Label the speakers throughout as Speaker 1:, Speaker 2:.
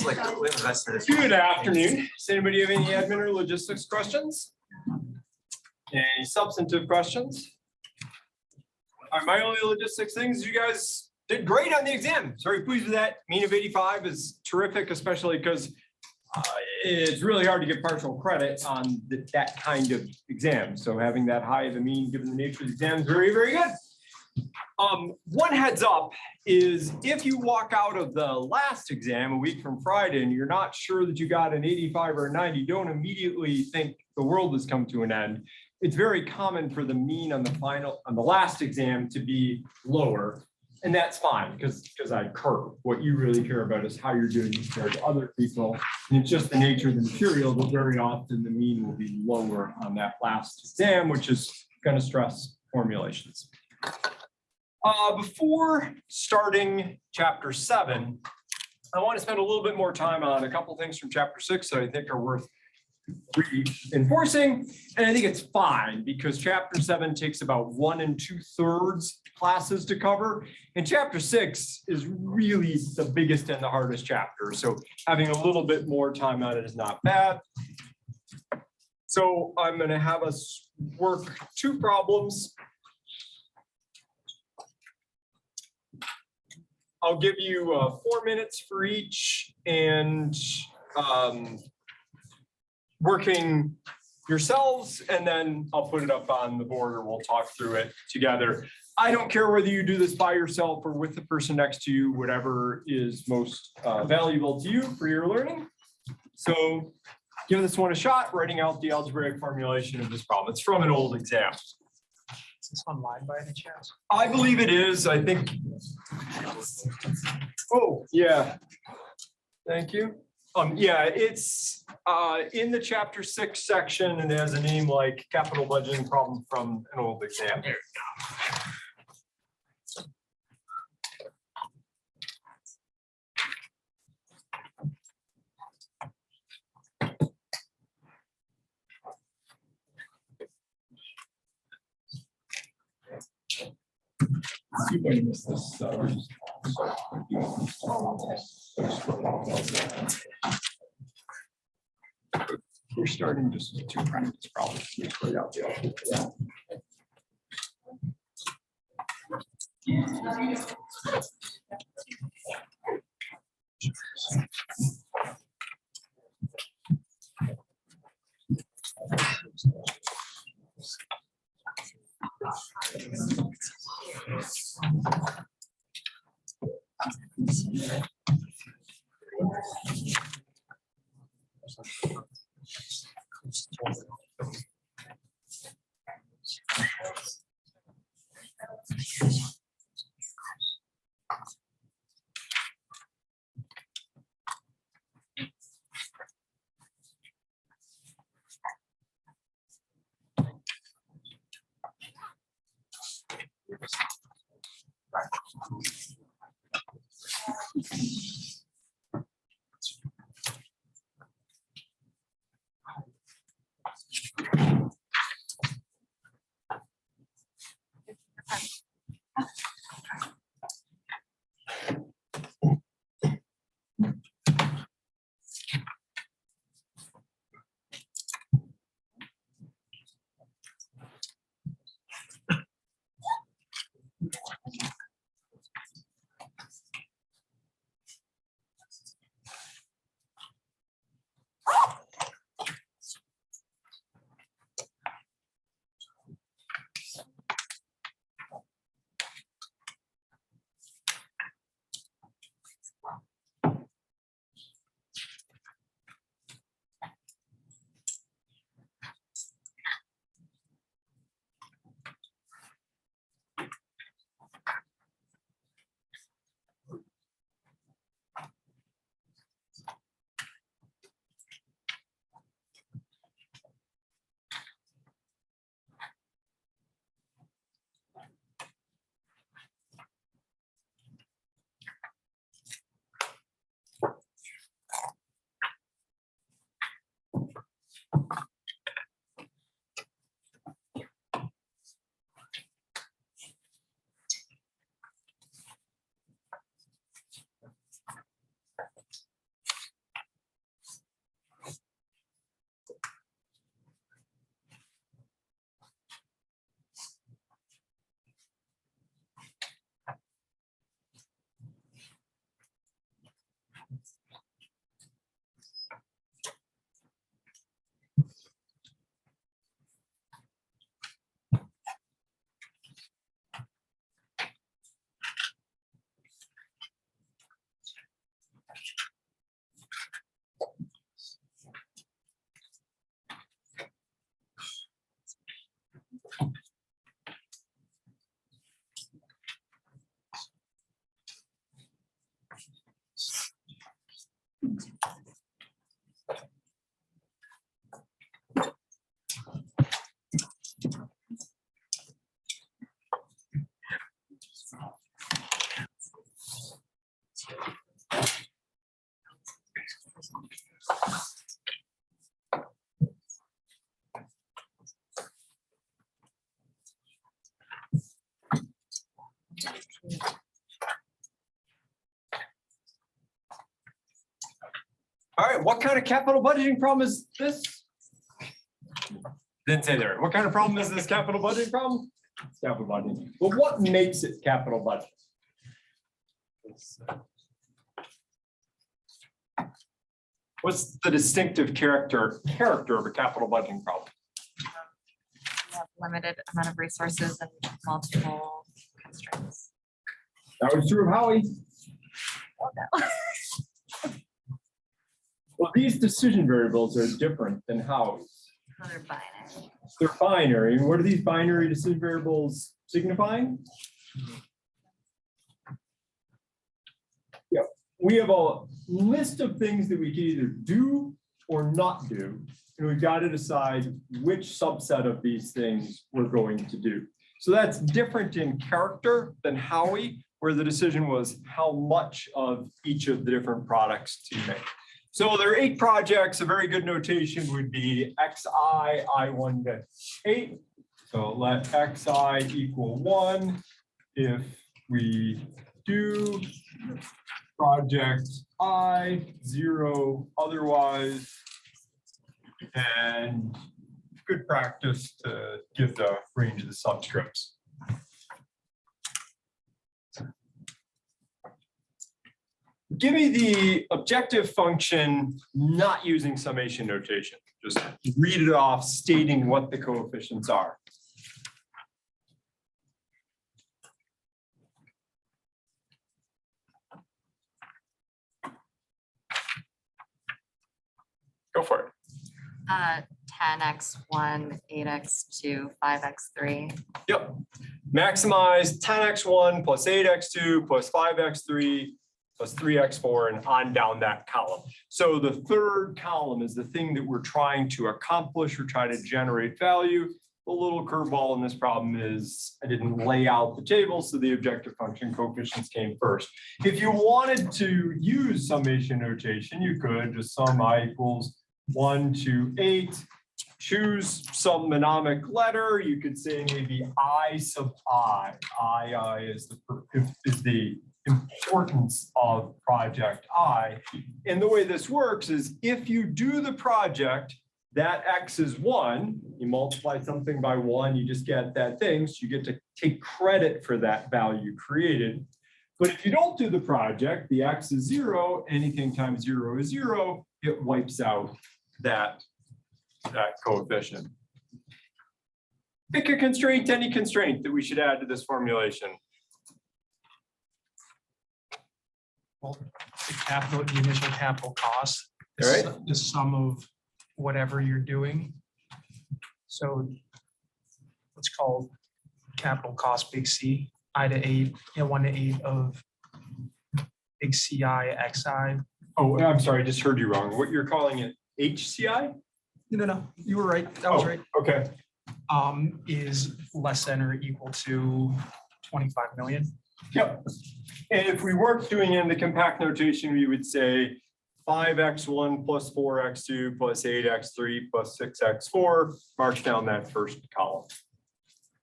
Speaker 1: like we have invested this.
Speaker 2: Good afternoon. Does anybody have any admin or logistics questions? Any substantive questions? My only logistics things, you guys did great on the exam. Very pleased with that. Mean of 85 is terrific, especially because it's really hard to get partial credit on that kind of exam. So having that high of a mean, given the nature of the exam, is very, very good. One heads up is if you walk out of the last exam a week from Friday and you're not sure that you got an 85 or a 90, don't immediately think the world has come to an end. It's very common for the mean on the last exam to be lower. And that's fine because I curve. What you really care about is how you're doing compared to other people. And it's just the nature of the material that very often the mean will be lower on that last exam, which is going to stress formulations. Before starting chapter 7, I want to spend a little bit more time on a couple things from chapter 6 that I think are worth reinforcing. And I think it's fine because chapter 7 takes about 1 2/3 classes to cover. And chapter 6 is really the biggest and the hardest chapter. So having a little bit more time on it is not bad. So I'm going to have us work 2 problems. I'll give you 4 minutes for each and working yourselves, and then I'll put it up on the board or we'll talk through it together. I don't care whether you do this by yourself or with the person next to you, whatever is most valuable to you for your learning. So give this one a shot, writing out the algebraic formulation of this problem. It's from an old exam.
Speaker 1: Is this online by any chance?
Speaker 2: I believe it is, I think. Oh, yeah. Thank you. Yeah, it's in the chapter 6 section and it has a name like capital budgeting problem from an old exam.
Speaker 1: There we go.
Speaker 2: We're starting just to practice this problem. All right, what kind of capital budgeting problem is this? Didn't say there. What kind of problem is this capital budgeting problem? It's capital budgeting. Well, what makes it capital budget? What's the distinctive character of a capital budgeting problem?
Speaker 3: We have limited amount of resources and multiple constraints.
Speaker 2: That was true of Howie.
Speaker 3: Oh, no.
Speaker 2: Well, these decision variables are different than Howie's.
Speaker 3: Oh, they're binary.
Speaker 2: They're binary. And what are these binary decision variables signifying? Yeah, we have a list of things that we can either do or not do. And we've got to decide which subset of these things we're going to do. So that's different in character than Howie, where the decision was how much of each of the different products to make. So there are 8 projects. A very good notation would be xi, I1 get 8. So let xi equal 1 if we do project I, 0 otherwise. And good practice to give the range of the subscripts. Give me the objective function not using summation notation. Just read it off stating what the coefficients are. Go for it.
Speaker 3: 10x1, 8x2, 5x3.
Speaker 2: Yep. Maximize 10x1 plus 8x2 plus 5x3 plus 3x4 and on down that column. So the third column is the thing that we're trying to accomplish or try to generate value. The little curveball in this problem is I didn't lay out the table, so the objective function coefficients came first. If you wanted to use summation notation, you could just sum I equals 1 to 8. Choose some mnemonic letter. You could say maybe I sub I. I is the importance of project I. And the way this works is if you do the project, that X is 1, you multiply something by 1, you just get that thing. So you get to take credit for that value created. But if you don't do the project, the X is 0, anything times 0 is 0, it wipes out that coefficient. Pick a constraint, any constraint that we should add to this formulation.
Speaker 1: Well, the initial capital cost.
Speaker 2: All right.
Speaker 1: The sum of whatever you're doing. So let's call capital cost big C, I to 8, 1 to 8 of big CI XI.
Speaker 2: Oh, I'm sorry, I just heard you wrong. What you're calling it, HCI?
Speaker 1: No, you were right. That was right.
Speaker 2: Okay.
Speaker 1: Is less than or equal to 25 million.
Speaker 2: Yep. And if we weren't doing it in the compact notation, we would say 5x1 plus 4x2 plus 8x3 plus 6x4, march down that first column.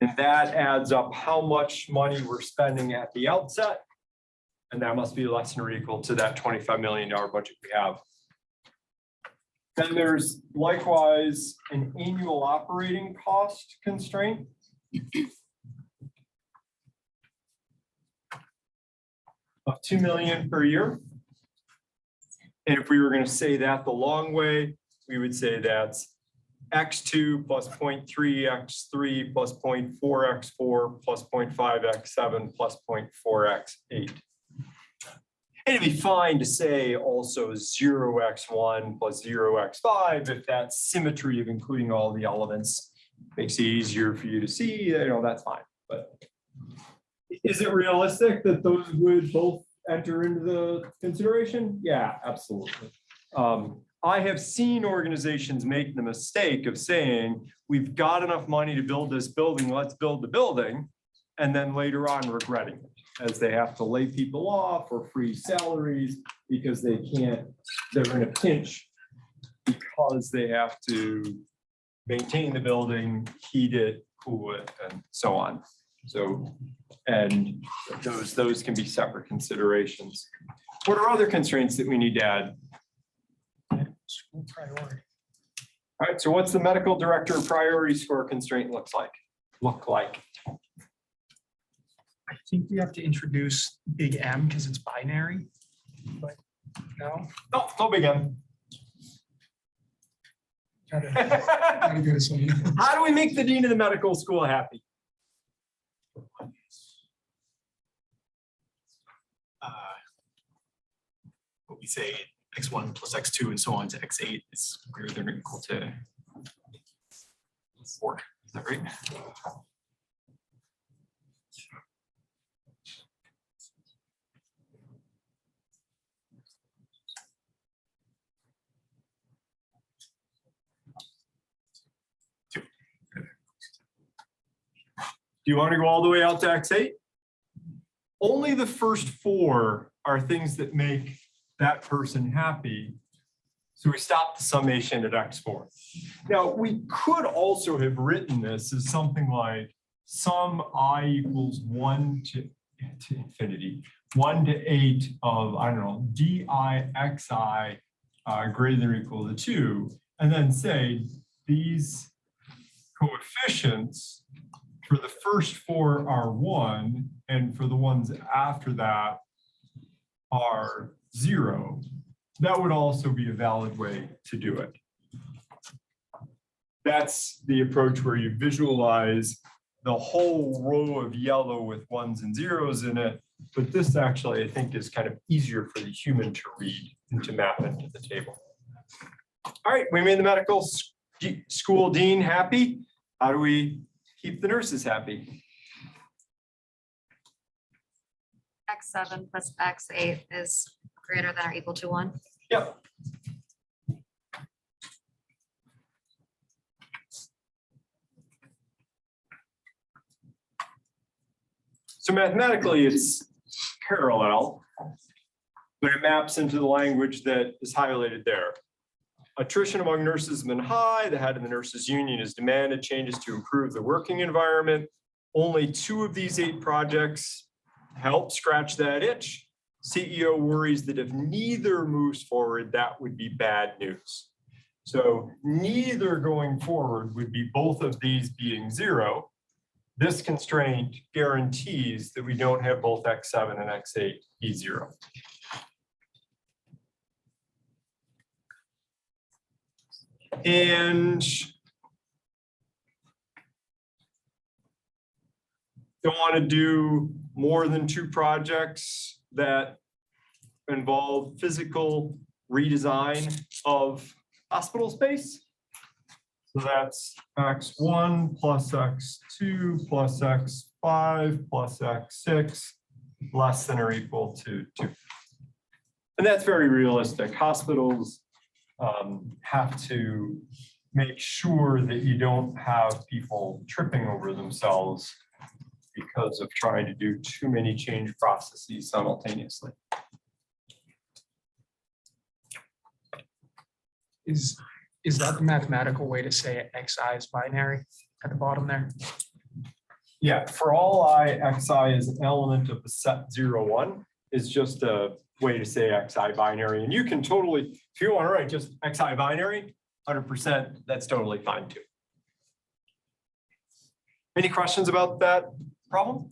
Speaker 2: And that adds up how much money we're spending at the outset. And that must be less than or equal to that $25 million budget we have. Then there's likewise an annual operating cost constraint. Of 2 million per year. And if we were going to say that the long way, we would say that's x2 plus 0.3 x3 plus 0.4 x4 plus 0.5 x7 plus 0.4 x8. And it'd be fine to say also 0x1 plus 0x5 if that symmetry of including all the elements makes it easier for you to see, that's fine. But is it realistic that those would both enter into the consideration? Yeah, absolutely. I have seen organizations make the mistake of saying, we've got enough money to build this building, let's build the building. And then later on regretting it, as they have to lay people off or freeze salaries because they can't, they're in a pinch because they have to maintain the building, heat it, cool it, and so on. So, and those can be separate considerations. What are other constraints that we need to add?
Speaker 1: School priority.
Speaker 2: All right, so what's the medical director priority score constraint look like?
Speaker 1: I think we have to introduce big M because it's binary, but no.
Speaker 2: No big M.
Speaker 1: Gotta go to some.
Speaker 2: How do we make the dean of the medical school happy?
Speaker 4: What we say x1 plus x2 and so on to x8 is greater than or equal to 4. Is that right?
Speaker 2: Do you want to go all the way out to x8? Only the first 4 are things that make that person happy. So we stop the summation at x4. Now, we could also have written this as something like sum I equals 1 to infinity, 1 to 8 of, I don't know, dixi greater than or equal to 2, and then say these coefficients for the first 4 are 1, and for the ones after that are 0. That would also be a valid way to do it. That's the approach where you visualize the whole row of yellow with 1s and 0s in it. But this actually, I think, is kind of easier for the human to read and to map into the table. All right, we made the medical school dean happy. How do we keep the nurses happy?
Speaker 3: X7 plus X8 is greater than or equal to 1.
Speaker 2: Yep. So mathematically, it's parallel, but it maps into the language that is highlighted there. Attrition among nurses has been high. The head of the nurses union has demanded changes to improve the working environment. Only 2 of these 8 projects help scratch that itch. CEO worries that if neither moves forward, that would be bad news. So neither going forward would be both of these being 0. This constraint guarantees that we don't have both X7 and X8 be 0. And don't want to do more than 2 projects that involve physical redesign of hospital space. So that's X1 plus X2 plus X5 plus X6 less than or equal to 2. And that's very realistic. Hospitals have to make sure that you don't have people tripping over themselves because of trying to do too many change processes simultaneously.
Speaker 1: Is that the mathematical way to say xi is binary at the bottom there?
Speaker 2: Yeah, for all I, xi is an element of the set 0, 1 is just a way to say xi binary. And you can totally, if you want to write just xi binary, 100%, that's totally fine too. Any questions about that problem?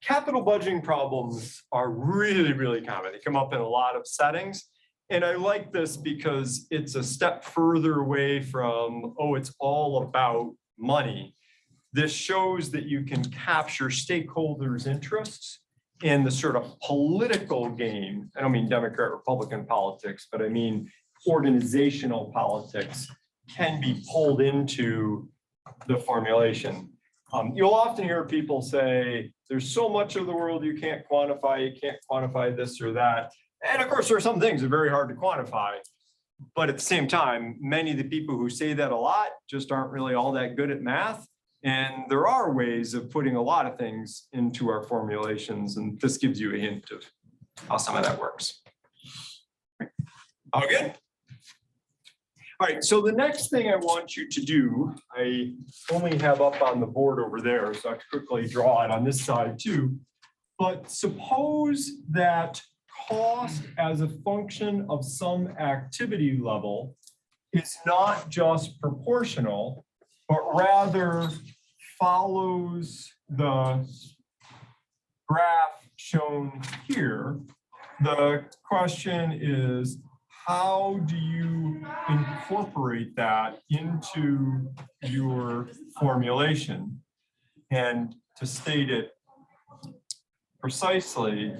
Speaker 2: Capital budgeting problems are really, really common. They come up in a lot of settings. And I like this because it's a step further away from, oh, it's all about money. This shows that you can capture stakeholders' interests in the sort of political game. I don't mean Democrat, Republican politics, but I mean organizational politics can be pulled into the formulation. You'll often hear people say, There's so much of the world you can't quantify this or that. And of course, there are some things that are very hard to quantify. But at the same time, many of the people who say that a lot just aren't really all that good at math. And there are ways of putting a lot of things into our formulations, and this gives you a hint of how some of that works. All good? All right, so the next thing I want you to do, I only have up on the board over there, so I have to quickly draw it on this side too. But suppose that cost as a function of some activity level is not just proportional, but rather follows the graph shown here. The question is, how do you incorporate that into your formulation? And to state it precisely,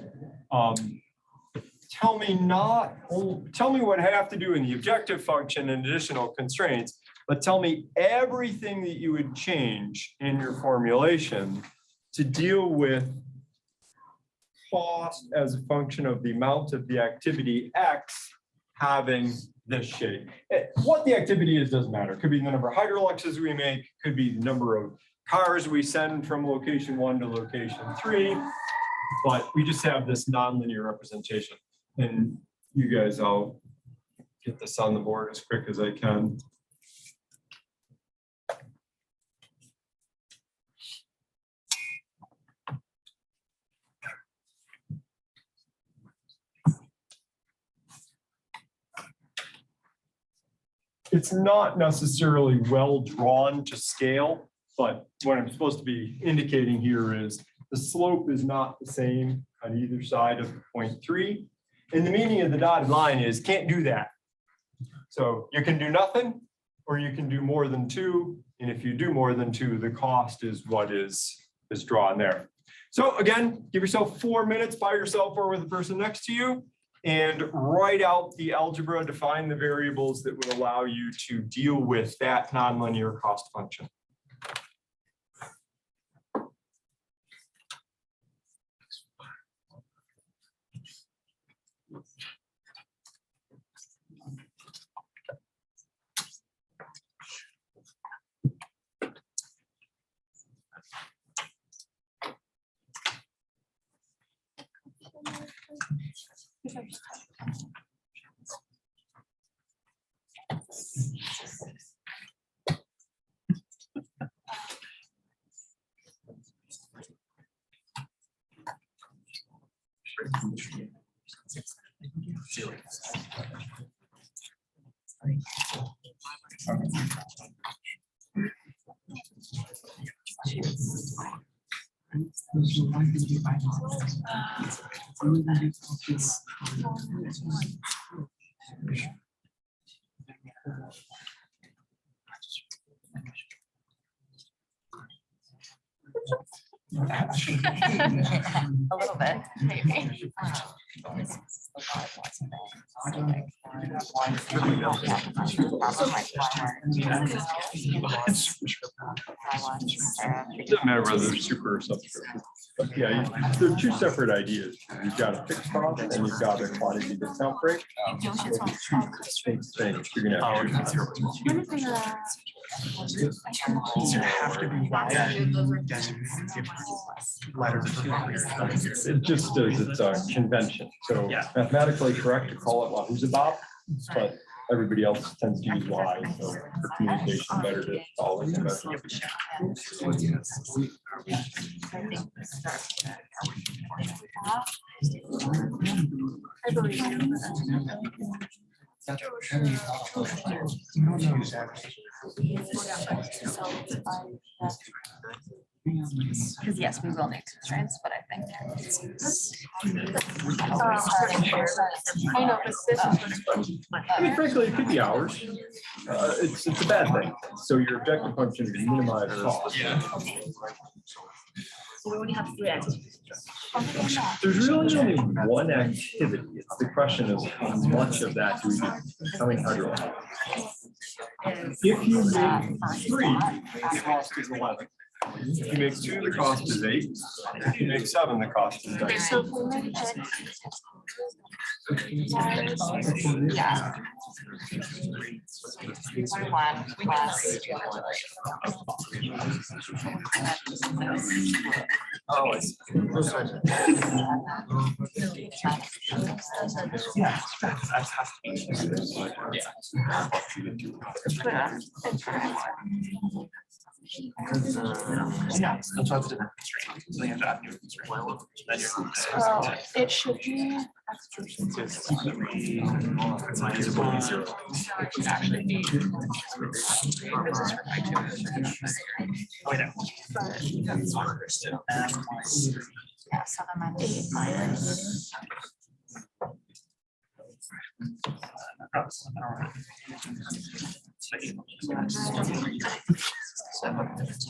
Speaker 2: tell me what I have to do in the objective function and additional constraints, but tell me everything that you would change in your formulation to deal with cost as a function of the amount of the activity X having this shape. What the activity is doesn't matter. It could be the number of hydroluxes we make, could be the number of cars we send from location 1 to location 3, but we just have this nonlinear representation. And you guys, I'll get this on the board as quick as I can. It's not necessarily well drawn to scale, but what I'm supposed to be indicating here is the slope is not the same on either side of 0.3. And the meaning of the dotted line is can't do that. So you can do nothing, or you can do more than 2. And if you do more than 2, the cost is what is drawn there. So again, give yourself 4 minutes by yourself or with the person next to you, and write out the algebra, define the variables that would allow you to deal with that nonlinear cost function.
Speaker 3: A little bit, maybe.
Speaker 2: Doesn't matter whether they're super or subscription. Yeah, they're two separate ideas. You've got a fixed cost and you've got a quantity discount rate. You're gonna have to
Speaker 1: Does it have to be designated letters?
Speaker 2: It just does, it's a convention. So mathematically correct to call it Wahoozabob, but everybody else tends to use Y. So for communication, better to call it convention.
Speaker 3: Because yes, we will need constraints, but I think.
Speaker 5: I know, but this is.
Speaker 2: I mean, frankly, it could be hours. It's a bad thing. So your objective function is to minimize cost.
Speaker 5: So we only have 3 activities.
Speaker 2: There's really only one activity. It's the question of how much of that do we do? How many hydroelectric? If you make 3, the cost is 11. If you make 2, the cost is 8. If you make 7, the cost is 9.
Speaker 5: So if we make
Speaker 3: Yeah. 1 plus.
Speaker 4: Oh, I see. Yeah. That's has to be. Yeah, that's why it's different constraint. So you have to add new constraint. Then you're-
Speaker 5: So it should be.
Speaker 4: It's not usable to zero.
Speaker 3: Actually be.
Speaker 4: Oh, yeah.
Speaker 3: Yeah, 7 minus 8 minus.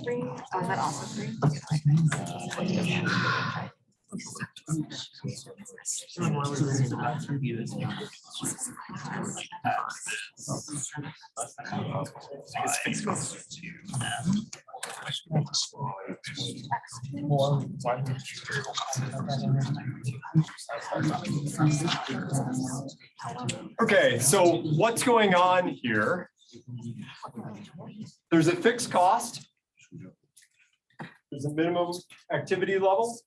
Speaker 3: Three, oh, is that also 3?
Speaker 2: Okay, so what's going on here? There's a fixed cost. There's a minimum activity level.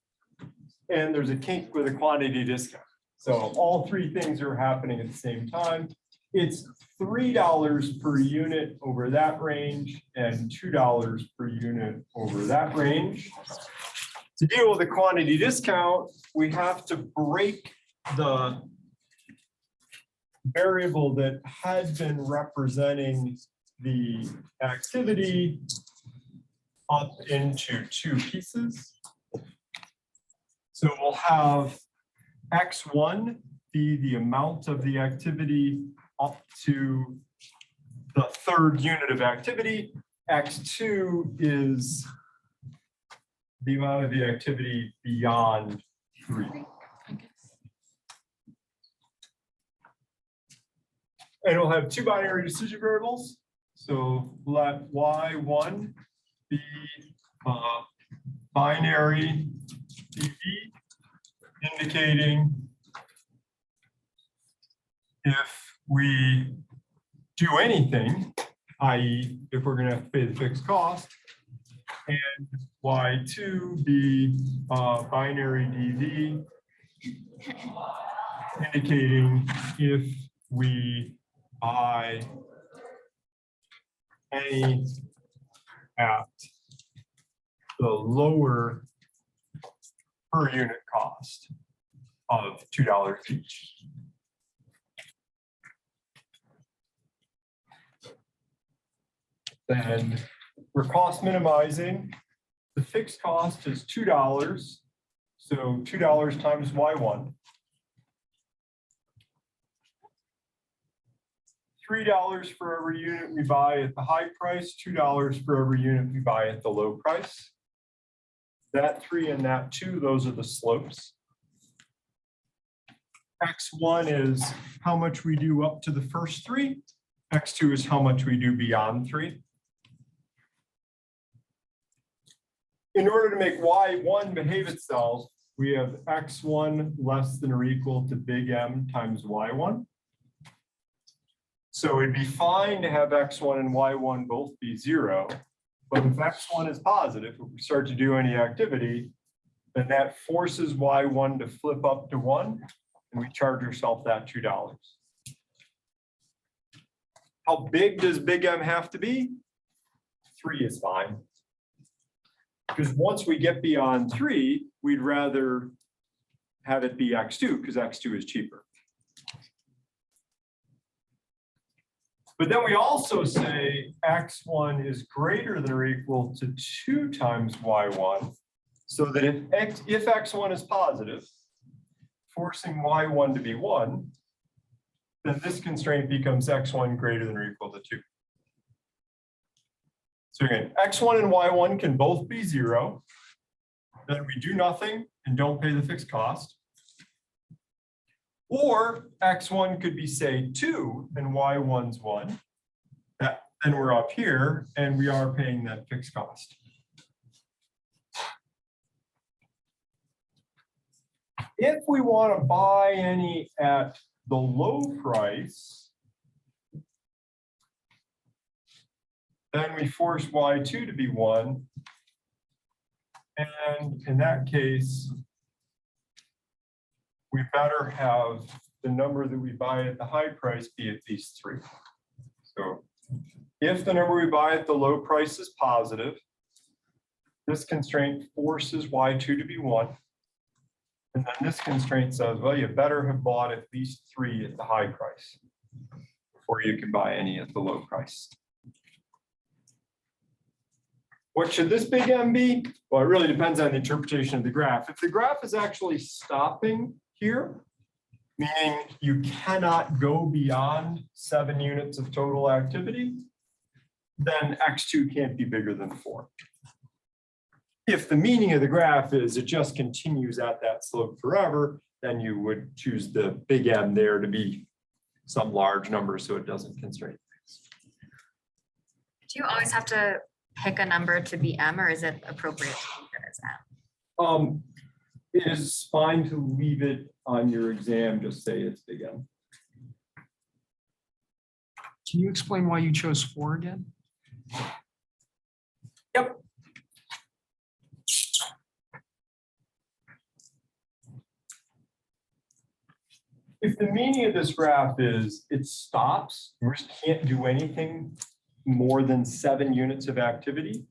Speaker 2: And there's a kink with a quantity discount. So all 3 things are happening at the same time. It's $3 per unit over that range and $2 per unit over that range. To deal with a quantity discount, we have to break the variable that had been representing the activity up into 2 pieces. So we'll have X1 be the amount of the activity up to the 3rd unit of activity. X2 is the amount of the activity beyond 3. And we'll have 2 binary decision variables. So let Y1 be binary DV, indicating if we do anything, i.e. if we're gonna have to pay the fixed cost, and Y2 be binary DV, indicating if we buy any at the lower per unit cost of $2 each. Then we're cost minimizing. The fixed cost is $2. So $2 times Y1. $3 for every unit we buy at the high price, $2 for every unit we buy at the low price. That 3 and that 2, those are the slopes. X1 is how much we do up to the first 3. X2 is how much we do beyond 3. In order to make Y1 behave itself, we have X1 less than or equal to big M times Y1. So it'd be fine to have X1 and Y1 both be 0. But if X1 is positive, if we start to do any activity, then that forces Y1 to flip up to 1, and we charge ourselves that $2. How big does big M have to be? 3 is fine. Because once we get beyond 3, we'd rather have it be X2 because X2 is cheaper. But then we also say X1 is greater than or equal to 2 times Y1, so that if X1 is positive, forcing Y1 to be 1, then this constraint becomes X1 greater than or equal to 2. So again, X1 and Y1 can both be 0. Then we do nothing and don't pay the fixed cost. Or X1 could be, say, 2 and Y1's 1. Then we're up here and we are paying that fixed cost. If we want to buy any at the low price, then we force Y2 to be 1. And in that case, we better have the number that we buy at the high price be at least 3. So if the number we buy at the low price is positive, this constraint forces Y2 to be 1. And then this constraint says, well, you better have bought at least 3 at the high price before you can buy any at the low price. What should this big M be? Well, it really depends on the interpretation of the graph. If the graph is actually stopping here, meaning you cannot go beyond 7 units of total activity, then X2 can't be bigger than 4. If the meaning of the graph is it just continues at that slope forever, then you would choose the big M there to be some large number so it doesn't constrain things.
Speaker 3: Do you always have to pick a number to be M, or is it appropriate to leave it as M?
Speaker 2: It is fine to leave it on your exam, just say it's big M.
Speaker 1: Can you explain why you chose 4 again?
Speaker 2: Yep. If the meaning of this graph is it stops, we just can't do anything more than 7 units of activity,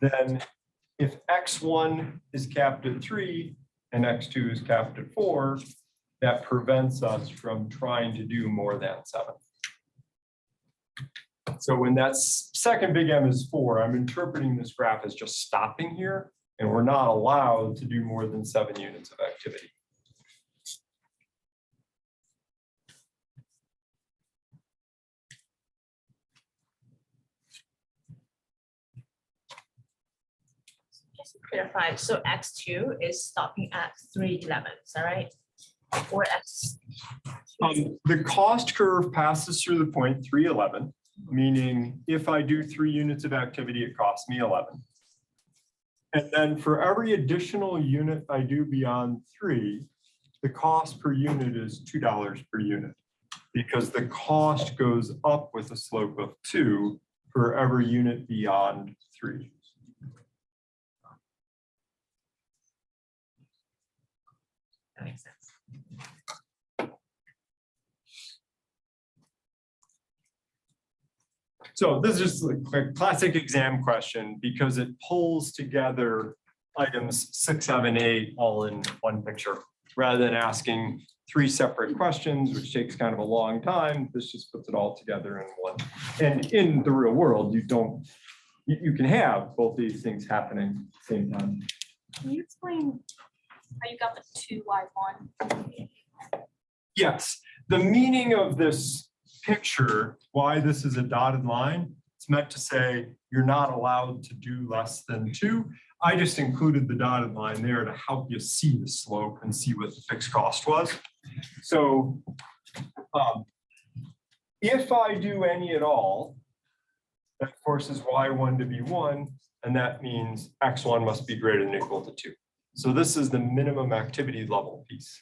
Speaker 2: then if X1 is capped at 3 and X2 is capped at 4, that prevents us from trying to do more than 7. So when that second big M is 4, I'm interpreting this graph as just stopping here, and we're not allowed to do more than 7 units of activity.
Speaker 5: Just to clarify, so X2 is stopping at 311, is that right? Or X?
Speaker 2: The cost curve passes through the point 311, meaning if I do 3 units of activity, it costs me 11. And then for every additional unit I do beyond 3, the cost per unit is $2 per unit, because the cost goes up with a slope of 2 for every unit beyond 3.
Speaker 3: That makes sense.
Speaker 2: So this is just a classic exam question because it pulls together items 6, 7, 8 all in one picture, rather than asking 3 separate questions, which takes kind of a long time. This just puts it all together in one. And in the real world, you can have both these things happening at the same time.
Speaker 5: Can you explain how you got the 2Y1?
Speaker 2: Yes, the meaning of this picture, why this is a dotted line, it's meant to say you're not allowed to do less than 2. I just included the dotted line there to help you see the slope and see what the fixed cost was. So if I do any at all, that forces Y1 to be 1, and that means X1 must be greater than or equal to 2. So this is the minimum activity level piece.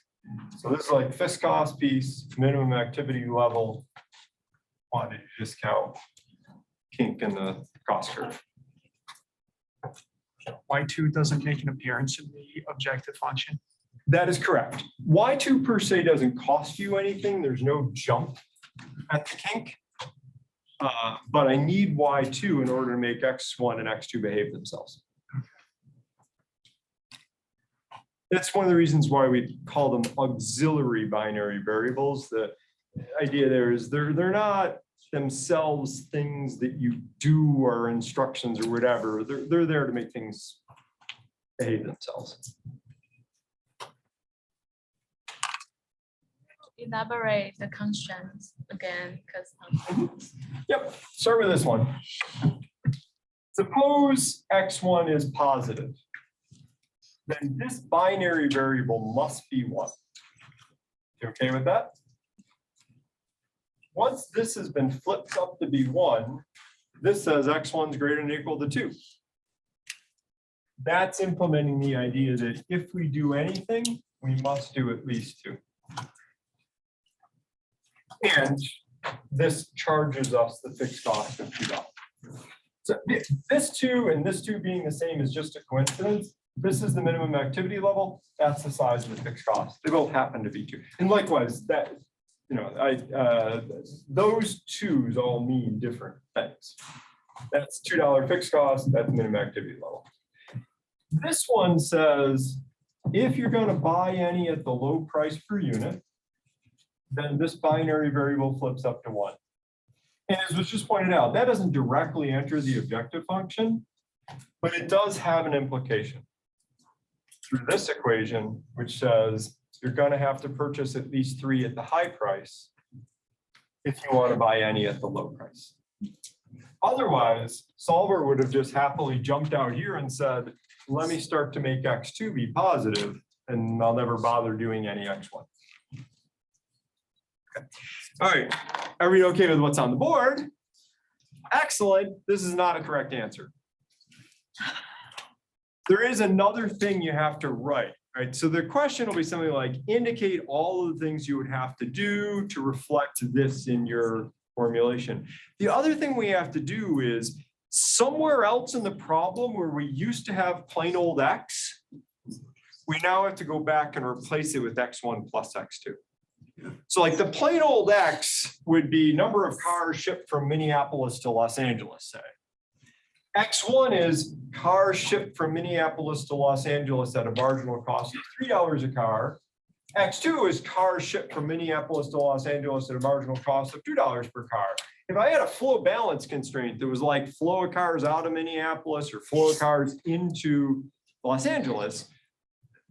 Speaker 2: So this is like fixed cost piece, minimum activity level, quantity discount, kink in the cost curve.
Speaker 1: Y2 doesn't make an appearance in the objective function.
Speaker 2: That is correct. Y2 per se doesn't cost you anything. There's no jump at the kink. But I need Y2 in order to make X1 and X2 behave themselves. That's one of the reasons why we call them auxiliary binary variables. The idea there is they're not themselves things that you do or instructions or whatever. They're there to make things behave themselves.
Speaker 5: Elaborate the constraints again, because
Speaker 2: Yep, start with this one. Suppose X1 is positive. Then this binary variable must be 1. You okay with that? Once this has been flipped up to be 1, this says X1 is greater than or equal to 2. That's implementing the idea that if we do anything, we must do at least 2. And this charges us the fixed cost of $2. So this 2 and this 2 being the same is just a coincidence. This is the minimum activity level. That's the size of the fixed cost. They both happen to be 2. And likewise, that, those 2s all mean different things. That's $2 fixed cost, that's minimum activity level. This one says, if you're going to buy any at the low price per unit, then this binary variable flips up to 1. And as was just pointed out, that doesn't directly enter the objective function, but it does have an implication through this equation, which says you're going to have to purchase at least 3 at the high price if you want to buy any at the low price. Otherwise, solver would have just happily jumped out here and said, let me start to make x2 be positive, and I'll never bother doing any x1. Okay. All right, are we okay with what's on the board? Excellent. This is not a correct answer. There is another thing you have to write, right? So the question will be something like, indicate all of the things you would have to do to reflect this in your formulation. The other thing we have to do is somewhere else in the problem where we used to have plain old x, we now have to go back and replace it with x1 plus x2. So like the plain old x would be number of cars shipped from Minneapolis to Los Angeles, say. X1 is cars shipped from Minneapolis to Los Angeles at a marginal cost of $3 a car. X2 is cars shipped from Minneapolis to Los Angeles at a marginal cost of $2 per car. If I had a flow balance constraint that was like flow of cars out of Minneapolis or flow of cars into Los Angeles,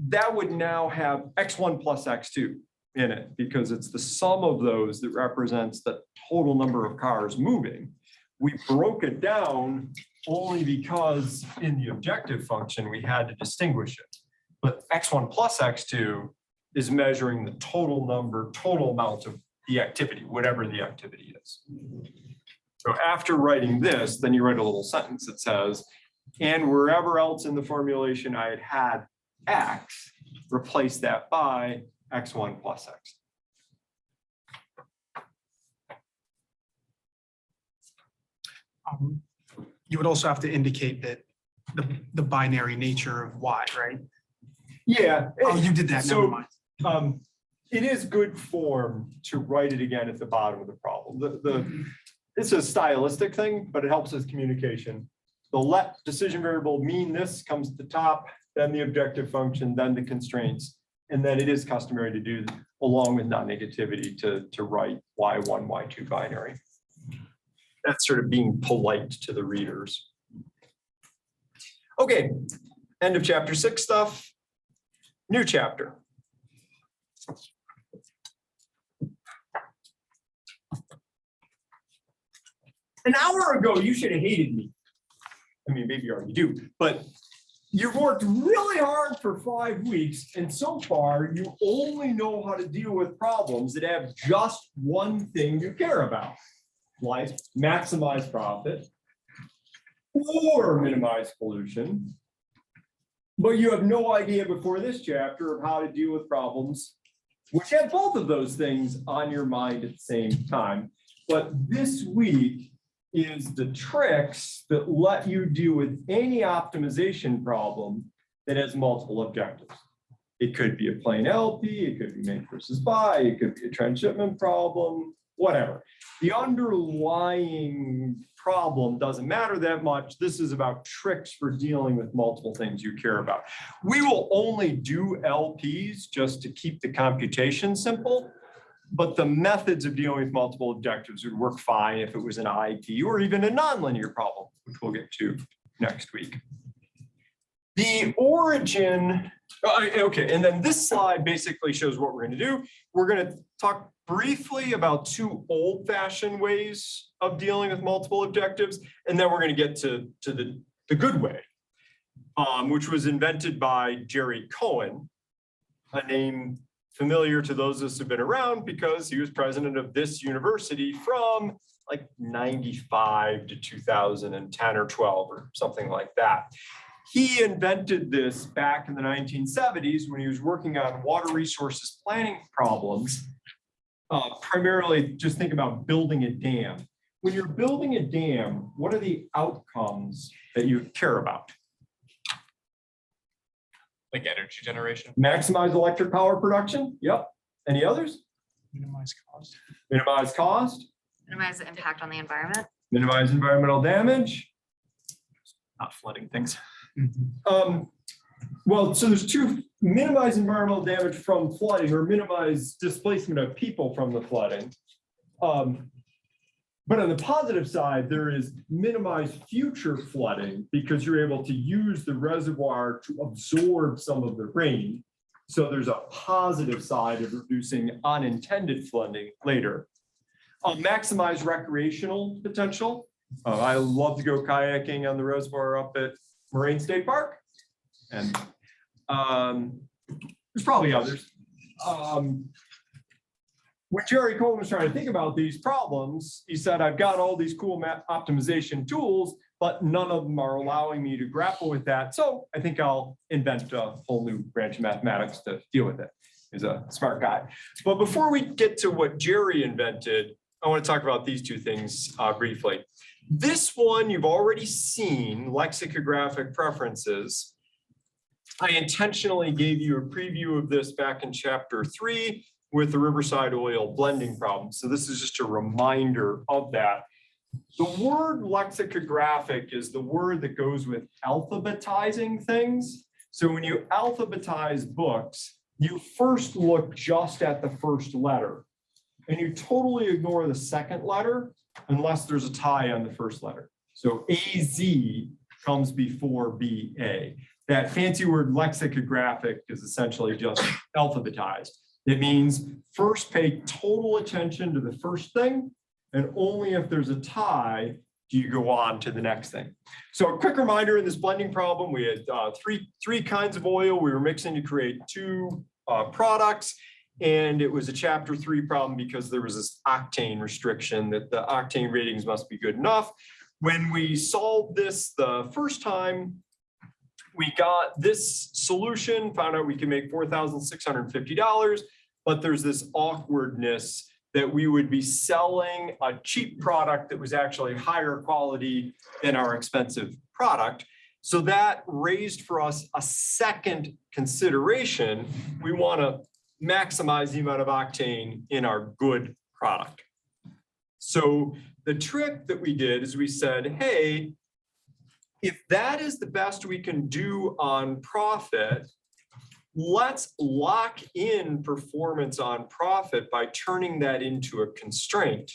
Speaker 2: that would now have X1 plus X2 in it because it's the sum of those that represents the total number of cars moving. We broke it down only because in the objective function, we had to distinguish it. But X1 plus X2 is measuring the total amount of the activity, whatever the activity is. So after writing this, then you write a little sentence that says, and wherever else in the formulation I had X, replace that by X1 plus X.
Speaker 1: You would also have to indicate that the binary nature of Y, right?
Speaker 2: Yeah.
Speaker 1: Oh, you did that, never mind.
Speaker 2: It is good form to write it again at the bottom of the problem. It's a stylistic thing, but it helps with communication. The let decision variable mean this comes to the top, then the objective function, then the constraints. And then it is customary to do along with non-negativity to write Y1, Y2 binary. That's sort of being polite to the readers. Okay, end of chapter 6 stuff. New chapter. An hour ago, you should have hated me. I mean, maybe you already do, but you've worked really hard for 5 weeks, and so far, you only know how to deal with problems that have just one thing you care about, like maximize profit or minimize pollution. But you have no idea before this chapter of how to deal with problems which have both of those things on your mind at the same time. But this week is the tricks that let you deal with any optimization problem that has multiple objectives. It could be a plain LP, it could be make versus buy, it could be a transshipment problem, whatever. The underlying problem doesn't matter that much. This is about tricks for dealing with multiple things you care about. We will only do LPs just to keep the computation simple, but the methods of dealing with multiple objectives would work fine if it was an IP or even a nonlinear problem, which we'll get to next week. The origin, okay, and then this slide basically shows what we're going to do. We're going to talk briefly about 2 old-fashioned ways of dealing with multiple objectives, and then we're going to get to the good way, which was invented by Jerry Cohen, a name familiar to those of us who've been around because he was president of this university from like 95 to 2010 or 12 or something like that. He invented this back in the 1970s when he was working on water resources planning problems. Primarily, just think about building a dam. When you're building a dam, what are the outcomes that you care about?
Speaker 4: Like energy generation.
Speaker 2: Maximize electric power production? Yep. Any others?
Speaker 1: Minimize cost.
Speaker 2: Minimize cost,
Speaker 3: Minimize the impact on the environment.
Speaker 2: minimize environmental damage.
Speaker 4: Not flooding things.
Speaker 2: Well, so there's two: minimize environmental damage from flooding or minimize displacement of people from the flooding. But on the positive side, there is minimize future flooding because you're able to use the reservoir to absorb some of the rain. So there's a positive side of reducing unintended flooding later. Maximize recreational potential. I love to go kayaking on the reservoir up at Moraine State Park. And there's probably others. When Jerry Coleman was trying to think about these problems, he said, I've got all these cool map optimization tools, but none of them are allowing me to grapple with that. So I think I'll invent a whole new branch of mathematics to deal with it. He's a smart guy. But before we get to what Jerry invented, I want to talk about these two things briefly. This one you've already seen, lexicographic preferences. I intentionally gave you a preview of this back in chapter 3 with the Riverside oil blending problem. So this is just a reminder of that. The word lexicographic is the word that goes with alphabetizing things. So when you alphabetize books, you first look just at the first letter and you totally ignore the second letter unless there's a tie on the first letter. So AZ comes before BA. That fancy word lexicographic is essentially just alphabetized. It means first pay total attention to the first thing, and only if there's a tie do you go on to the next thing. So a quick reminder, in this blending problem, we had three kinds of oil we were mixing to create two products, and it was a chapter 3 problem because there was this octane restriction that the octane ratings must be good enough. When we solved this the first time, we got this solution, found out we can make $4,650, but there's this awkwardness that we would be selling a cheap product that was actually higher quality than our expensive product. So that raised for us a second consideration. We want to maximize the amount of octane in our good product. So the trick that we did is we said, hey, if that is the best we can do on profit, let's lock in performance on profit by turning that into a constraint.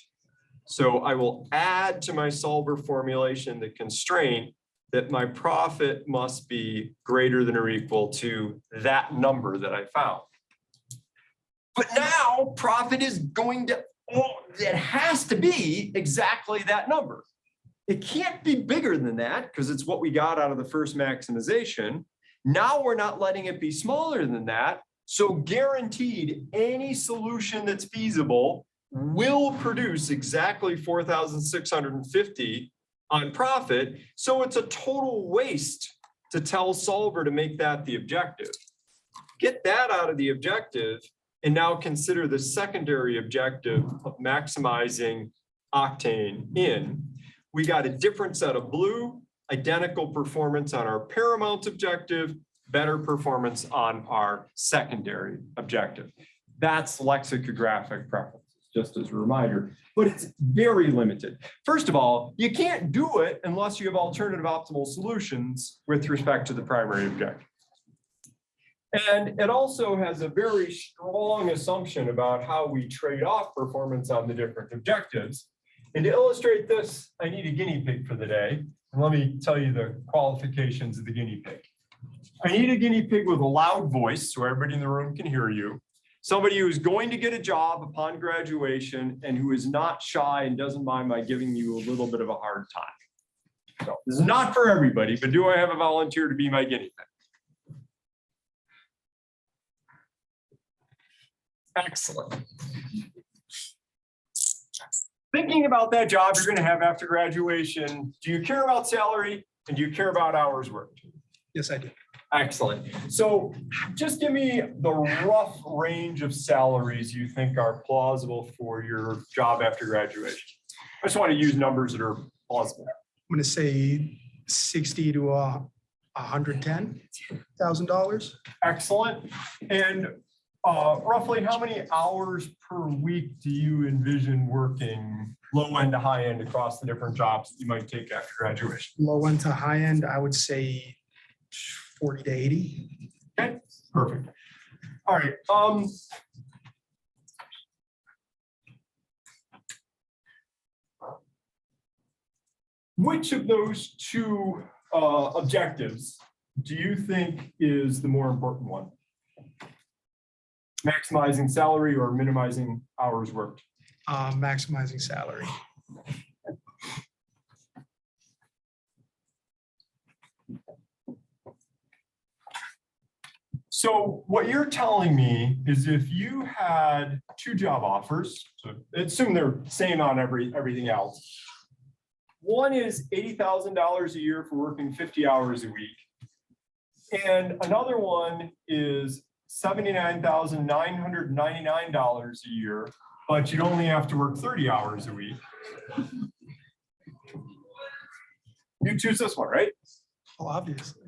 Speaker 2: So I will add to my solver formulation the constraint that my profit must be greater than or equal to that number that I found. But now profit is going to, it has to be exactly that number. It can't be bigger than that because it's what we got out of the first maximization. Now we're not letting it be smaller than that. So guaranteed, any solution that's feasible will produce exactly 4,650 on profit. So it's a total waste to tell solver to make that the objective. Get that out of the objective and now consider the secondary objective of maximizing octane in. We got a different set of blue, identical performance on our paramount objective, better performance on our secondary objective. That's lexicographic preferences, just as a reminder, but it's very limited. First of all, you can't do it unless you have alternative optimal solutions with respect to the primary objective. And it also has a very strong assumption about how we trade off performance on the different objectives. And to illustrate this, I need a guinea pig for the day. And let me tell you the qualifications of the guinea pig. I need a guinea pig with a loud voice so everybody in the room can hear you. Somebody who is going to get a job upon graduation and who is not shy and doesn't mind my giving you a little bit of a hard time. So this is not for everybody, but do I have a volunteer to be my guinea pig? Excellent. Thinking about that job you're going to have after graduation, do you care about salary and do you care about hours worked?
Speaker 1: Yes, I do.
Speaker 2: Excellent. So just give me the rough range of salaries you think are plausible for your job after graduation. I just want to use numbers that are plausible.
Speaker 1: I'm gonna say 60 to $110,000.
Speaker 2: Excellent. And roughly how many hours per week do you envision working low end to high end across the different jobs that you might take after graduation?
Speaker 1: Low end to high end, I would say 40 to 80.
Speaker 2: Okay, perfect. All right. Which of those two objectives do you think is the more important one? Maximizing salary or minimizing hours worked?
Speaker 1: Maximizing salary.
Speaker 2: So what you're telling me is if you had two job offers, so assume they're same on everything else. One is $80,000 a year for working 50 hours a week. And another one is $79,999 a year, but you'd only have to work 30 hours a week. You choose this one, right?
Speaker 1: Well, obviously.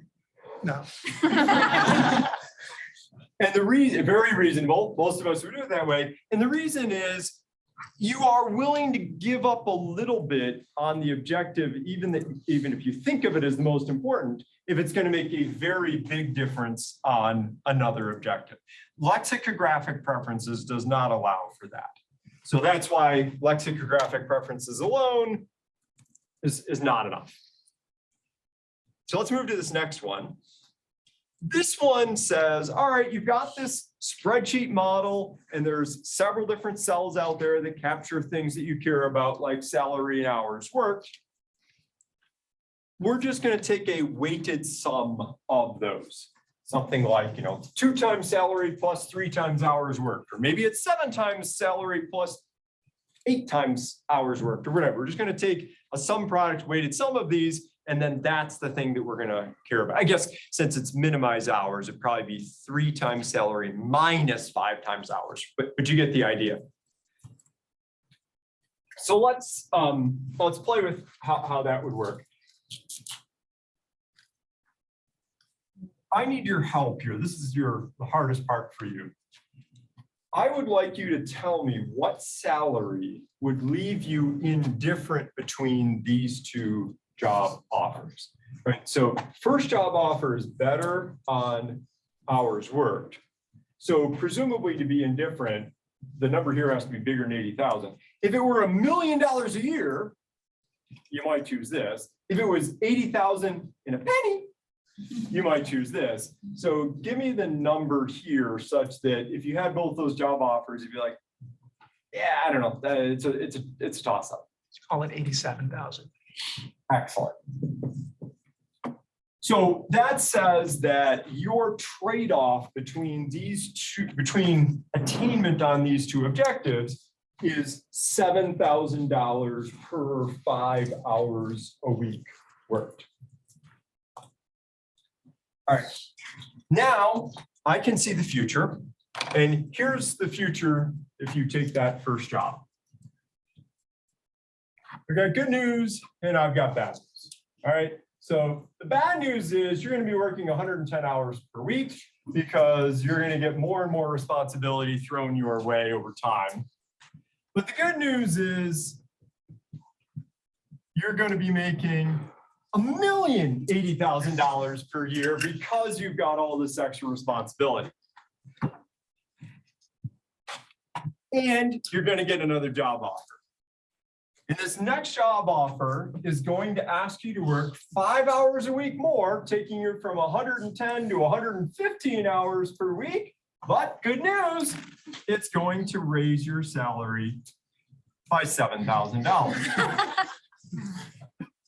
Speaker 1: No.
Speaker 2: And the reason, very reasonable, most of us would do it that way. And the reason is you are willing to give up a little bit on the objective, even if you think of it as the most important, if it's going to make a very big difference on another objective. Lexicographic preferences does not allow for that. So that's why lexicographic preferences alone is not enough. So let's move to this next one. This one says, all right, you've got this spreadsheet model and there's several different cells out there that capture things that you care about, like salary and hours worked. We're just going to take a weighted sum of those. Something like, 2 times salary plus 3 times hours worked, or maybe it's 7 times salary plus 8 times hours worked, or whatever. We're just going to take a sum product weighted sum of these. And then that's the thing that we're going to care about. I guess since it's minimized hours, it'd probably be 3 times salary minus 5 times hours, but you get the idea. So let's play with how that would work. I need your help here. This is the hardest part for you. I would like you to tell me what salary would leave you indifferent between these two job offers, right? So first job offer is better on hours worked. So presumably to be indifferent, the number here has to be bigger than 80,000. If it were $1 million a year, you might choose this. If it was 80,000 in a penny, you might choose this. So give me the number here such that if you had both those job offers, you'd be like, yeah, I don't know. It's a toss up.
Speaker 1: Let's call it 87,000.
Speaker 2: Excellent. So that says that your trade-off between between attainment on these two objectives is $7,000 per 5 hours a week worked. All right. Now I can see the future, and here's the future if you take that first job. I've got good news and I've got bad news. All right. So the bad news is you're going to be working 110 hours per week because you're going to get more and more responsibility thrown your way over time. But the good news is you're going to be making $1,080,000 per year because you've got all this extra responsibility. And you're going to get another job offer. And this next job offer is going to ask you to work 5 hours a week more, taking you from 110 to 115 hours per week. But good news, it's going to raise your salary by $7,000.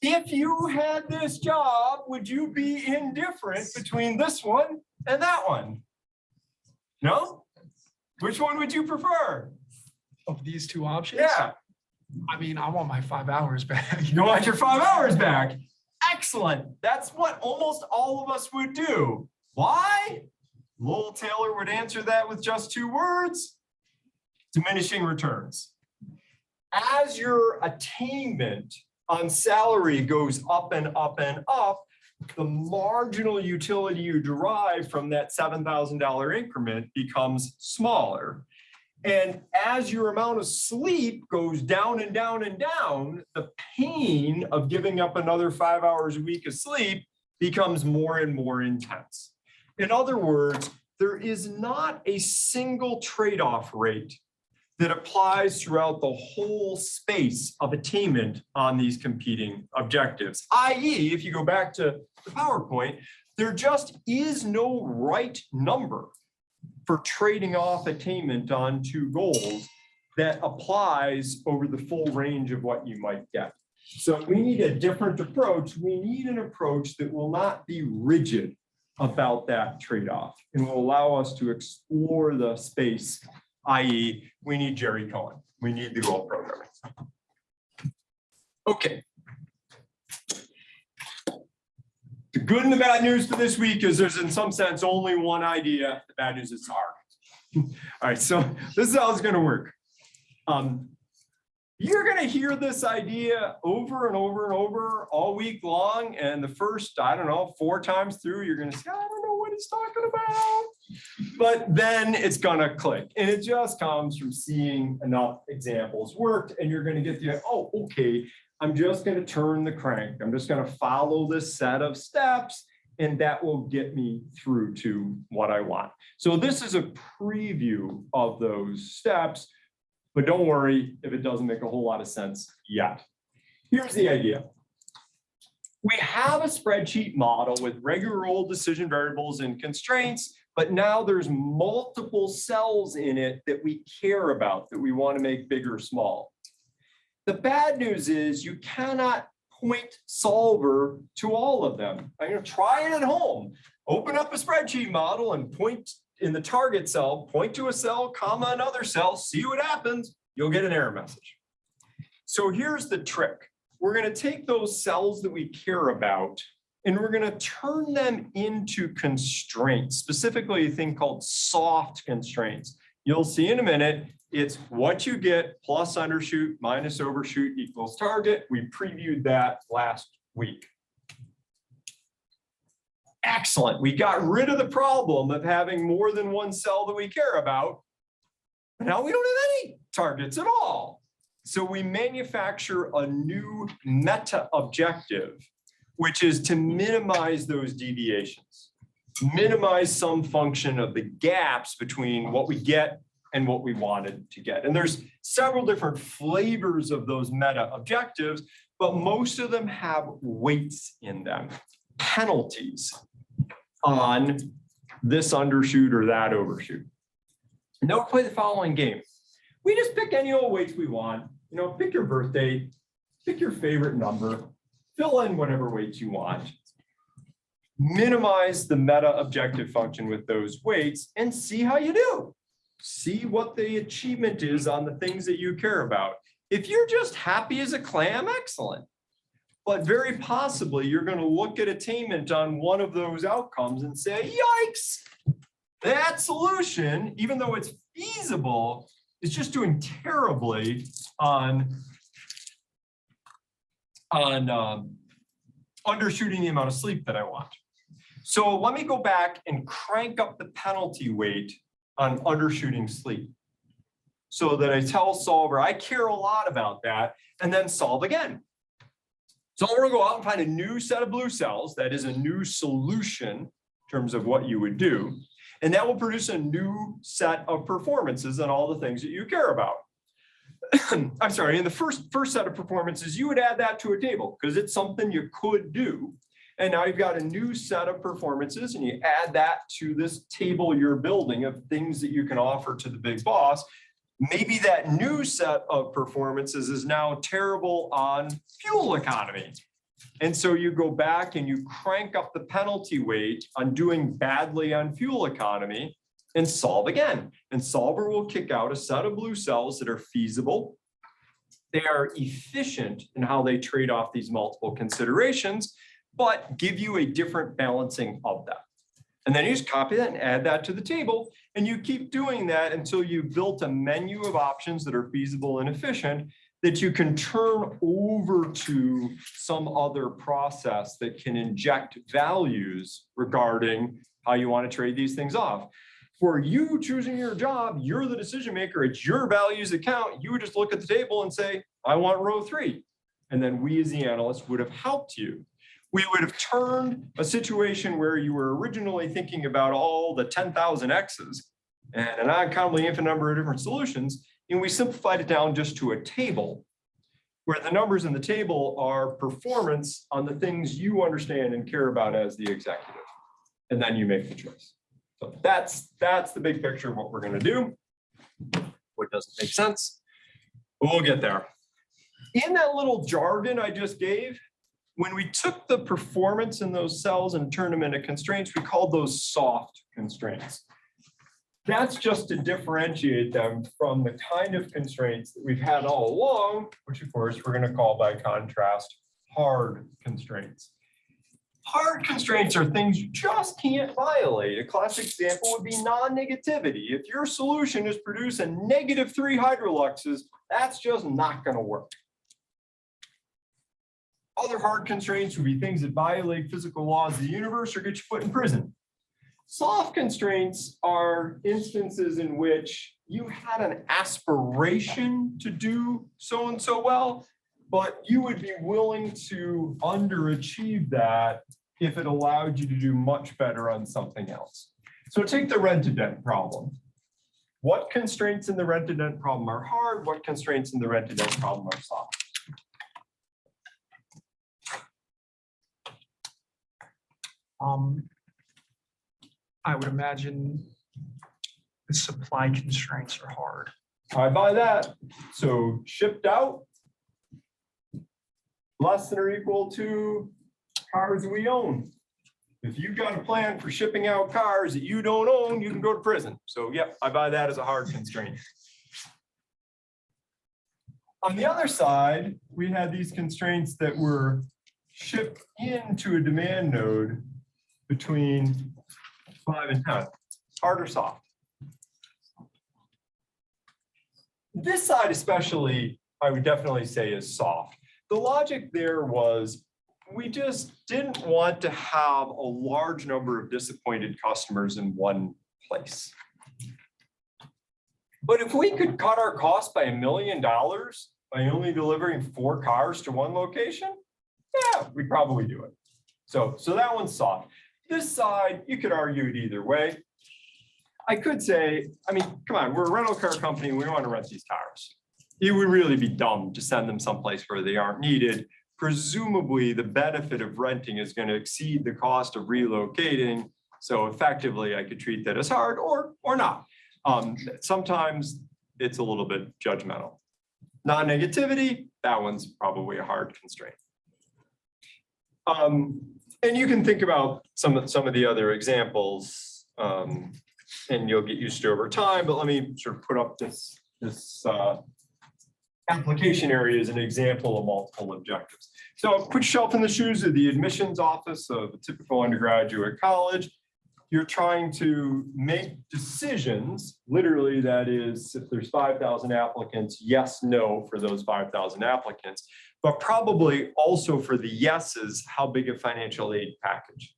Speaker 2: If you had this job, would you be indifferent between this one and that one? No? Which one would you prefer?
Speaker 1: Of these two options?
Speaker 2: Yeah.
Speaker 1: I mean, I want my 5 hours back.
Speaker 2: You want your 5 hours back. Excellent. That's what almost all of us would do. Why? Lowell Taylor would answer that with just 2 words: diminishing returns. As your attainment on salary goes up and up and up, the marginal utility you derive from that $7,000 increment becomes smaller. And as your amount of sleep goes down and down and down, the pain of giving up another 5 hours a week of sleep becomes more and more intense. In other words, there is not a single trade-off rate that applies throughout the whole space of attainment on these competing objectives. i.e., if you go back to the PowerPoint, there just is no right number for trading off attainment on 2 goals that applies over the full range of what you might get. So we need a different approach. We need an approach that will not be rigid about that trade-off and will allow us to explore the space, i.e., we need Jerry Cohen. We need the goal programming. Okay. The good and the bad news for this week is there's in some sense only one idea. The bad news is it's hard. All right, so this is how it's going to work. You're going to hear this idea over and over and over all week long. And the first, I don't know, 4 times through, you're going to say, I don't know what he's talking about. But then it's going to click. And it just comes from seeing enough examples worked. And you're going to get the, oh, okay, I'm just going to turn the crank. I'm just going to follow this set of steps. And that will get me through to what I want. So this is a preview of those steps. But don't worry if it doesn't make a whole lot of sense yet. Here's the idea. We have a spreadsheet model with regular old decision variables and constraints, but now there's multiple cells in it that we care about, that we want to make big or small. The bad news is you cannot point solver to all of them. I'm going to try it at home. Open up a spreadsheet model and point in the target cell, point to a cell, comma, another cell, see what happens, you'll get an error message. So here's the trick. We're going to take those cells that we care about and we're going to turn them into constraints, specifically a thing called soft constraints. You'll see in a minute, it's what you get plus undershoot minus overshoot equals target. We previewed that last week. Excellent. We got rid of the problem of having more than one cell that we care about. Now we don't have any targets at all. So we manufacture a new meta objective, which is to minimize those deviations, minimize some function of the gaps between what we get and what we wanted to get. And there's several different flavors of those meta objectives, but most of them have weights in them, penalties on this undershoot or that overshoot. And they'll play the following game. We just pick any old weights we want. You know, pick your birth date, pick your favorite number, fill in whatever weights you want. Minimize the meta objective function with those weights and see how you do. See what the achievement is on the things that you care about. If you're just happy as a clam, excellent. But very possibly you're going to look at attainment on one of those outcomes and say, yikes, that solution, even though it's feasible, is just doing terribly on undershooting the amount of sleep that I want. So let me go back and crank up the penalty weight on undershooting sleep so that I tell solver, I care a lot about that, and then solve again. So we're going to go out and find a new set of blue cells. That is a new solution in terms of what you would do. And that will produce a new set of performances on all the things that you care about. I'm sorry, in the first set of performances, you would add that to a table because it's something you could do. And now you've got a new set of performances and you add that to this table you're building of things that you can offer to the big boss. Maybe that new set of performances is now terrible on fuel economy. And so you go back and you crank up the penalty weight on doing badly on fuel economy and solve again. And solver will kick out a set of blue cells that are feasible. They are efficient in how they trade off these multiple considerations, but give you a different balancing of that. And then you just copy that and add that to the table. And you keep doing that until you've built a menu of options that are feasible and efficient that you can turn over to some other process that can inject values regarding how you want to trade these things off. For you choosing your job, you're the decision maker, it's your values that count. You would just look at the table and say, I want row 3. And then we as the analyst would have helped you. We would have turned a situation where you were originally thinking about all the 10,000 X's and an uncountably infinite number of different solutions, and we simplified it down just to a table where the numbers in the table are performance on the things you understand and care about as the executive. And then you make the choice. So that's the big picture of what we're going to do. What doesn't make sense, but we'll get there. In that little jargon I just gave, when we took the performance in those cells and turned them into constraints, we called those soft constraints. That's just to differentiate them from the kind of constraints that we've had all along, which of course we're going to call by contrast hard constraints. Hard constraints are things you just can't violate. A classic example would be non-negativity. If your solution is producing -3 hydroluxes, that's just not going to work. Other hard constraints would be things that violate physical laws of the universe or get you put in prison. Soft constraints are instances in which you had an aspiration to do so and so well, but you would be willing to underachieve that if it allowed you to do much better on something else. So take the rent-to-dent problem. What constraints in the rent-to-dent problem are hard? What constraints in the rent-to-dent problem are soft?
Speaker 1: I would imagine the supply constraints are hard.
Speaker 2: I buy that. So shipped out, less than or equal to cars we own. If you've got a plan for shipping out cars that you don't own, you can go to prison. So yep, I buy that as a hard constraint. On the other side, we had these constraints that were shipped into a demand node between 5 and 10, hard or soft. This side especially, I would definitely say is soft. The logic there was we just didn't want to have a large number of disappointed customers in one place. But if we could cut our costs by $1 million by only delivering 4 cars to one location, yeah, we'd probably do it. So that one's soft. This side, you could argue it either way. I could say, I mean, come on, we're a rental car company. We want to rent these cars. It would really be dumb to send them someplace where they aren't needed. Presumably, the benefit of renting is going to exceed the cost of relocating. So effectively, I could treat that as hard or not. Sometimes it's a little bit judgmental. Non-negativity, that one's probably a hard constraint. And you can think about some of the other examples, and you'll get used to over time. But let me sort of put up this application area as an example of multiple objectives. So put yourself in the shoes of the admissions office of a typical undergraduate college. You're trying to make decisions, literally, that is, if there's 5,000 applicants, yes, no for those 5,000 applicants, but probably also for the yeses, how big a financial aid package.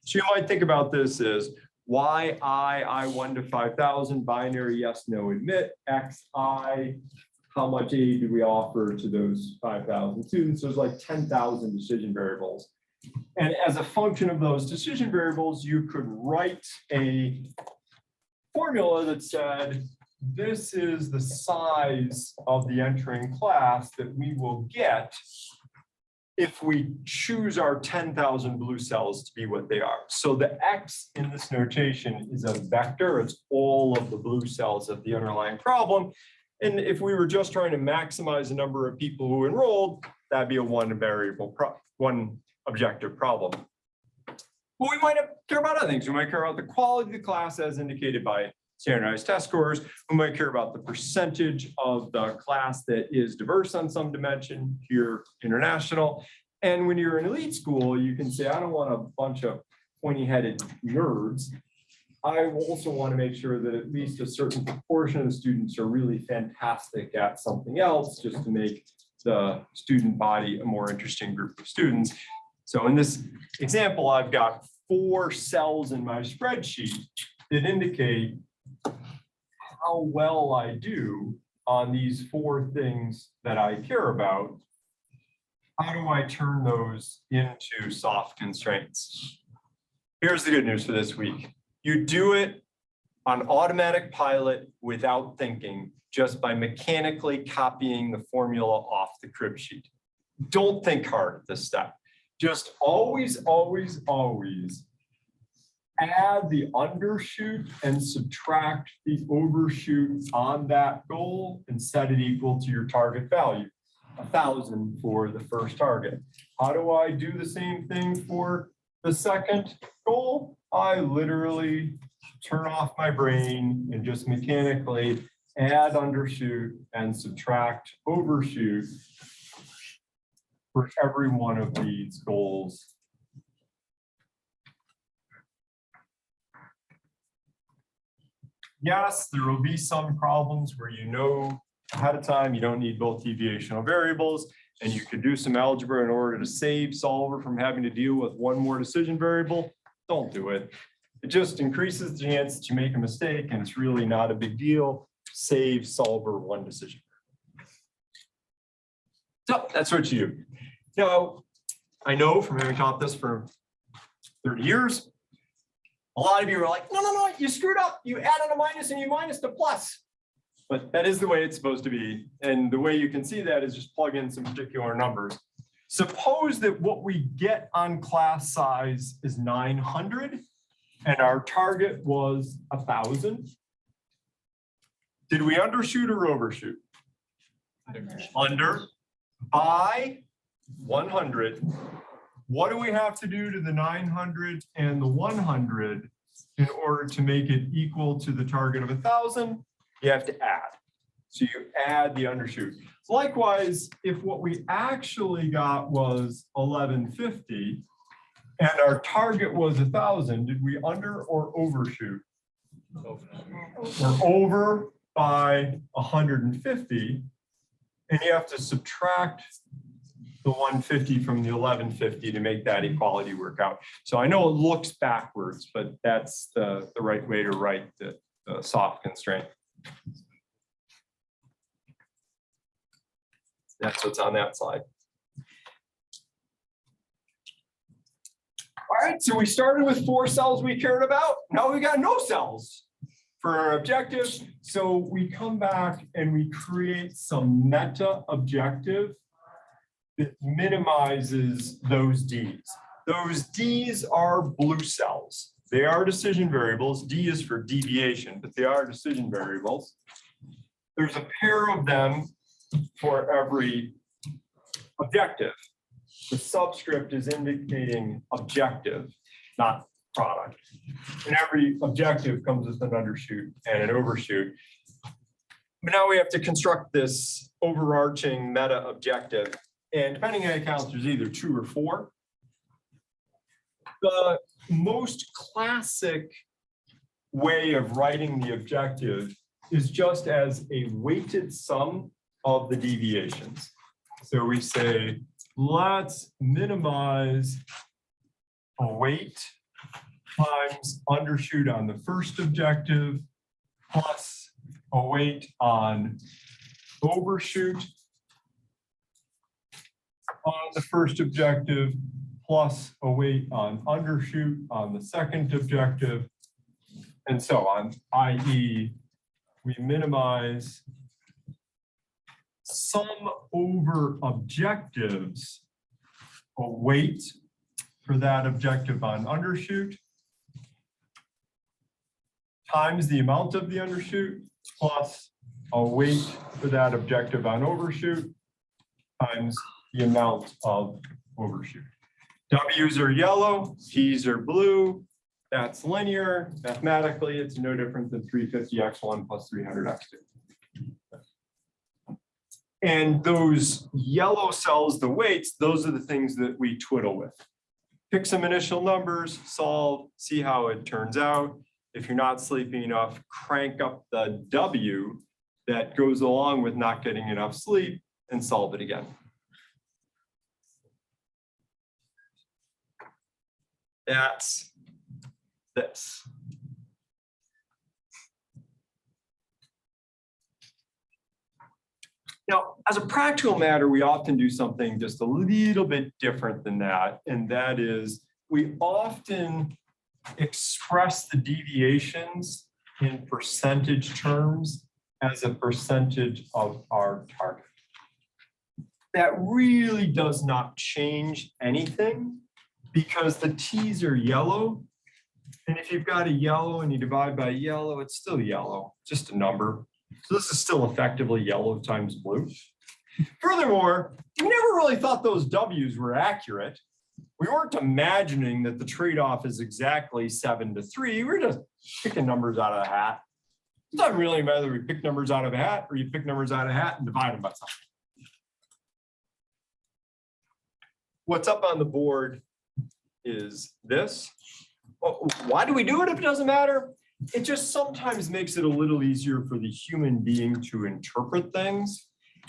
Speaker 2: So you might think about this as Y, I 1 to 5,000, binary, yes, no, admit, X, I, how much aid do we offer to those 5,000 students? There's like 10,000 decision variables. And as a function of those decision variables, you could write a formula that said, this is the size of the entering class that we will get if we choose our 10,000 blue cells to be what they are. So the X in this notation is a vector. It's all of the blue cells of the underlying problem. And if we were just trying to maximize the number of people who enrolled, that'd be a one objective problem. But we might care about other things. We might care about the quality of the class as indicated by standardized test scores. We might care about the percentage of the class that is diverse on some dimension, here international. And when you're in elite school, you can say, I don't want a bunch of pointy-headed nerds. I also want to make sure that at least a certain proportion of the students are really fantastic at something else, just to make the student body a more interesting group of students. So in this example, I've got 4 cells in my spreadsheet that indicate how well I do on these 4 things that I care about. How do I turn those into soft constraints? Here's the good news for this week. You do it on automatic pilot without thinking, just by mechanically copying the formula off the crib sheet. Don't think hard at this step. Just always, always, always add the undershoot and subtract the overshoot on that goal and set it equal to your target value, 1,000 for the first target. How do I do the same thing for the second goal? I literally turn off my brain and just mechanically add undershoot and subtract overshoot for every one of these goals. Yes, there will be some problems where you know ahead of time you don't need both deviational variables, and you could do some algebra in order to save solver from having to deal with one more decision variable. Don't do it. It just increases the chance that you make a mistake, and it's really not a big deal. Save solver one decision. So that's what you do. Now, I know from having taught this for 30 years, a lot of you are like, no, no, no, you screwed up. You added a minus and you minused a plus. But that is the way it's supposed to be. And the way you can see that is just plug in some particular numbers. Suppose that what we get on class size is 900 and our target was 1,000. Did we undershoot or overshoot? Under by 100. What do we have to do to the 900 and the 100 in order to make it equal to the target of 1,000? You have to add. So you add the undershoot. Likewise, if what we actually got was 1150 and our target was 1,000, did we under or overshoot? We're over by 150, and you have to subtract the 150 from the 1150 to make that equality work out. So I know it looks backwards, but that's the right way to write the soft constraint. That's what's on that slide. All right, so we started with 4 cells we cared about. Now we got no cells for our objective. So we come back and we create some meta objective that minimizes those Ds. Those Ds are blue cells. They are decision variables. D is for deviation, but they are decision variables. There's a pair of them for every objective. The subscript is indicating objective, not product. And every objective comes with an undershoot and an overshoot. But now we have to construct this overarching meta objective. And depending on accounts, there's either 2 or 4. The most classic way of writing the objective is just as a weighted sum of the deviations. So we say, let's minimize a weight times undershoot on the first objective plus a weight on overshoot on the first objective plus a weight on undershoot on the second objective, and so on, i.e. we minimize sum over objectives, a weight for that objective on undershoot times the amount of the undershoot plus a weight for that objective on overshoot times the amount of overshoot. W's are yellow, T's are blue. That's linear. Mathematically, it's no different than 350x1 plus 300x2. And those yellow cells, the weights, those are the things that we twiddle with. Pick some initial numbers, solve, see how it turns out. If you're not sleeping enough, crank up the W that goes along with not getting enough sleep and solve it again. That's this. Now, as a practical matter, we often do something just a little bit different than that. And that is, we often express the deviations in percentage terms as a percentage of our target. That really does not change anything because the T's are yellow. And if you've got a yellow and you divide by yellow, it's still yellow, just a number. So this is still effectively yellow times blue. Furthermore, we never really thought those W's were accurate. We weren't imagining that the trade-off is exactly 7-3. We're just picking numbers out of a hat. It doesn't really matter whether we pick numbers out of a hat or you pick numbers out of a hat and divide them by something. What's up on the board is this. Why do we do it if it doesn't matter? It just sometimes makes it a little easier for the human being to interpret things.